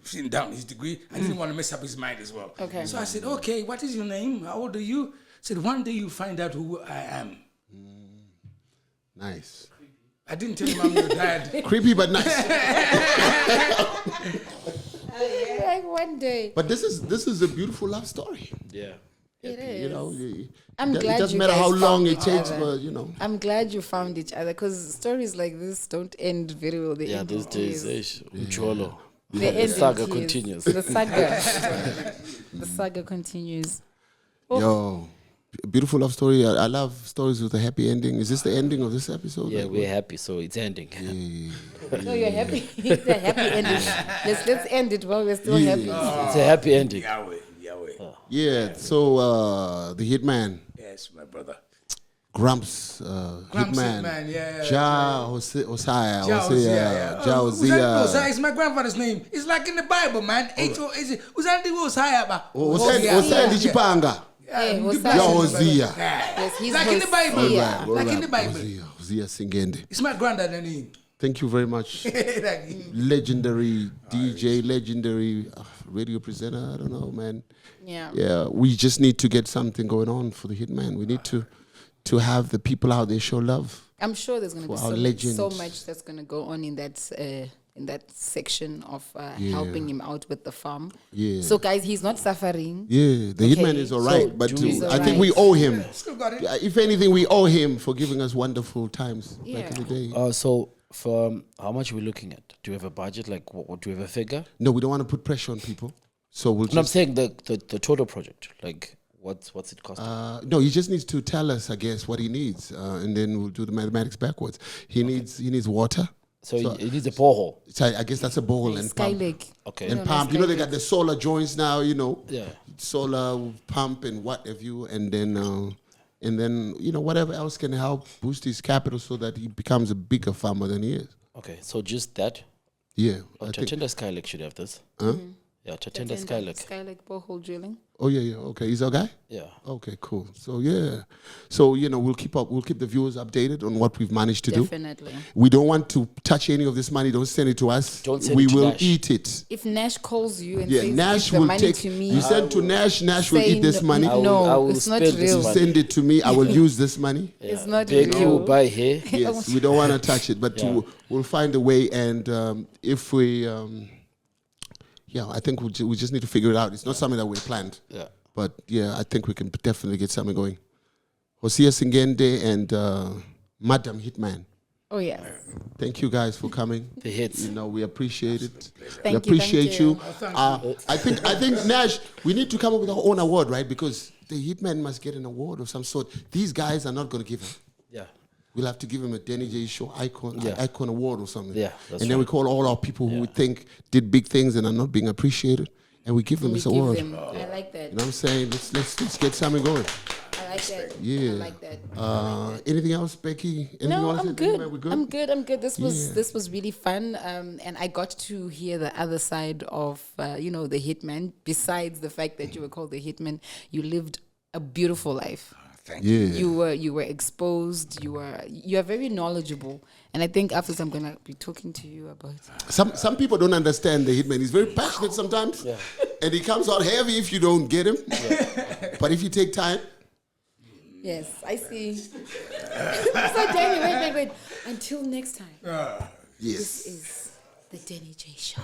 sitting down his degree. I didn't want to mess up his mind as well. Okay. So I said, okay, what is your name? How old are you? I said, one day you find out who I am. Nice. I didn't tell him I'm your dad. Creepy but nice. Like one day. But this is a beautiful love story. Yeah. It is. You know, I'm glad it doesn't you matter guys how found long it each takes, other. but you know. I'm glad you found each other, because stories like this don't end very well. They Yeah, end these in days, tears. Ucholo. They The end in saga tears. continues. The saga. The saga continues. Yo, Beautiful love story. I love stories with a happy ending. Is this the ending of this episode? Yeah, we're happy, so it's ending. No, you're happy. It's a happy ending. Let's end it while we're still happy. It's a happy ending. Yahweh. Yeah. So the Hitman, Yes, my brother. Grumps, Hitman, Hitman, yeah. Hosea, Hosea is my grandfather's name. It's like in the Bible, man. Hosea. Hosea Dichipanga. Hosea. Yes, he's Like in the Bible. Hosea. Like in the Bible. Hosea Singende. It's my granddad's name. Thank you very much. Like, Legendary DJ, legendary radio presenter. I don't know, man. Yeah. Yeah, we just need to get something going on for the Hitman. We need to have the people out there show love. I'm sure there's going to For be our so much that's going to go on in that section of helping him out with the farm. Yeah. So guys, he's not suffering. Yeah, the Hitman is all right, but He's I think we alright. owe him. still got it. If anything, we owe him for giving us wonderful times back in the day. So, for how much are we looking at? Do you have a budget? Like, what do you have a figure? No, we don't want to put pressure on people. So we'll No, I'm just... saying the total project. Like, what's it costing? no, he just needs to tell us, I guess, what he needs, and then we'll do the mathematics backwards. He needs water. So it needs a borehole. So I guess that's a borehole and Sky pump. Lake. Okay. And pump. You know, they got the solar joints now, Yeah. solar pump and what have you, and then whatever else can help boost his capital so that he becomes a bigger farmer than he is. Okay, so just that. Yeah. Tatenda Skylake should have this. Huh? Yeah, Tatenda Skylake. Sky Lake borehole drilling. Oh yeah. Okay, he's our guy. Yeah. Okay, cool. So yeah, so we'll keep the viewers updated on what we've managed to Definitely. do. We don't want to touch any of this money. Don't send it to us. Don't send we it to will Nash. eat it. If Nash calls you and Yeah, says, Nash "Give the will money take. to me," You send to Nash. Nash will say eat this money. I will No, it's not spend this real. You money. send it to me. I will use this money. It's not Beg you real. buy here. Yes, we don't want to touch it, but we'll find a way. And if we, I think we just need to figure it out. It's not something that we planned. Yeah. But yeah, I think we can definitely get something going. Hosea Singende and Madam Hitman. Oh yeah. Thank you guys for coming. The hits. We appreciate it. Thank you, appreciate thank you. you. I think Nash, we need to come up with our own award, right? Because the Hitman must get an award of some sort. These guys are not going to give him. Yeah. We'll have to give him a Denny J Show icon award or something. Yeah, that's and then we call all our people who we think did big things and are not being appreciated, and we give them this award. I like that. You know what I'm saying? Let's get something going. I like that. Yeah. I like that. Anything else, Becky? Anything No, else? I'm We're good. I'm good. This was really fun, and I got to hear the other side of the Hitman. Besides the fact that you were called the Hitman, you lived a beautiful life. Thank you. Yeah. You were exposed. You are very knowledgeable, and I think after this I'm gonna be talking to you about. Some people don't understand the Hitman. He's very passionate sometimes, and he comes out heavy if you don't get him. But if you take time. Yes, I see. So Denny, wait. Until next time. Yes. This is the Denny J Show.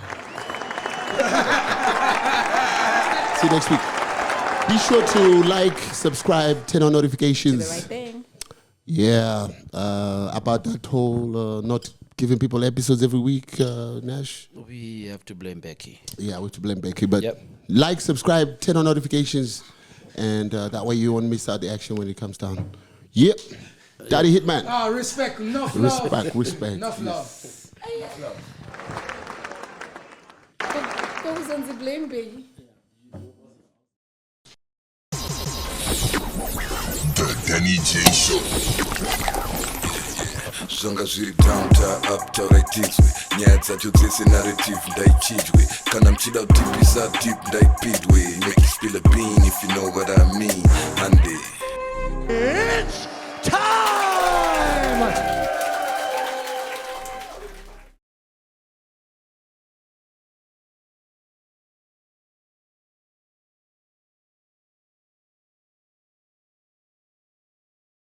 See you next week. Be sure to like, subscribe, turn on notifications. The right thing. Yeah, about that whole not giving people episodes every week, Nash. We have to blame Becky. Yeah, we have to blame Becky. But like, subscribe, turn on notifications, and that way you won't miss out the action when it comes down. Yep. Daddy Hitman. Respect. Enough love. Respect. Enough love. Goes on the blame, baby. The Denny J Show. Zvanga zviri downtown uptown aitidzwe nyaya dzacho dzese narrative ndaichidwe kana mchida kutipisa deep ndaipidwe make you spill a bean if you know what I mean hande It's time!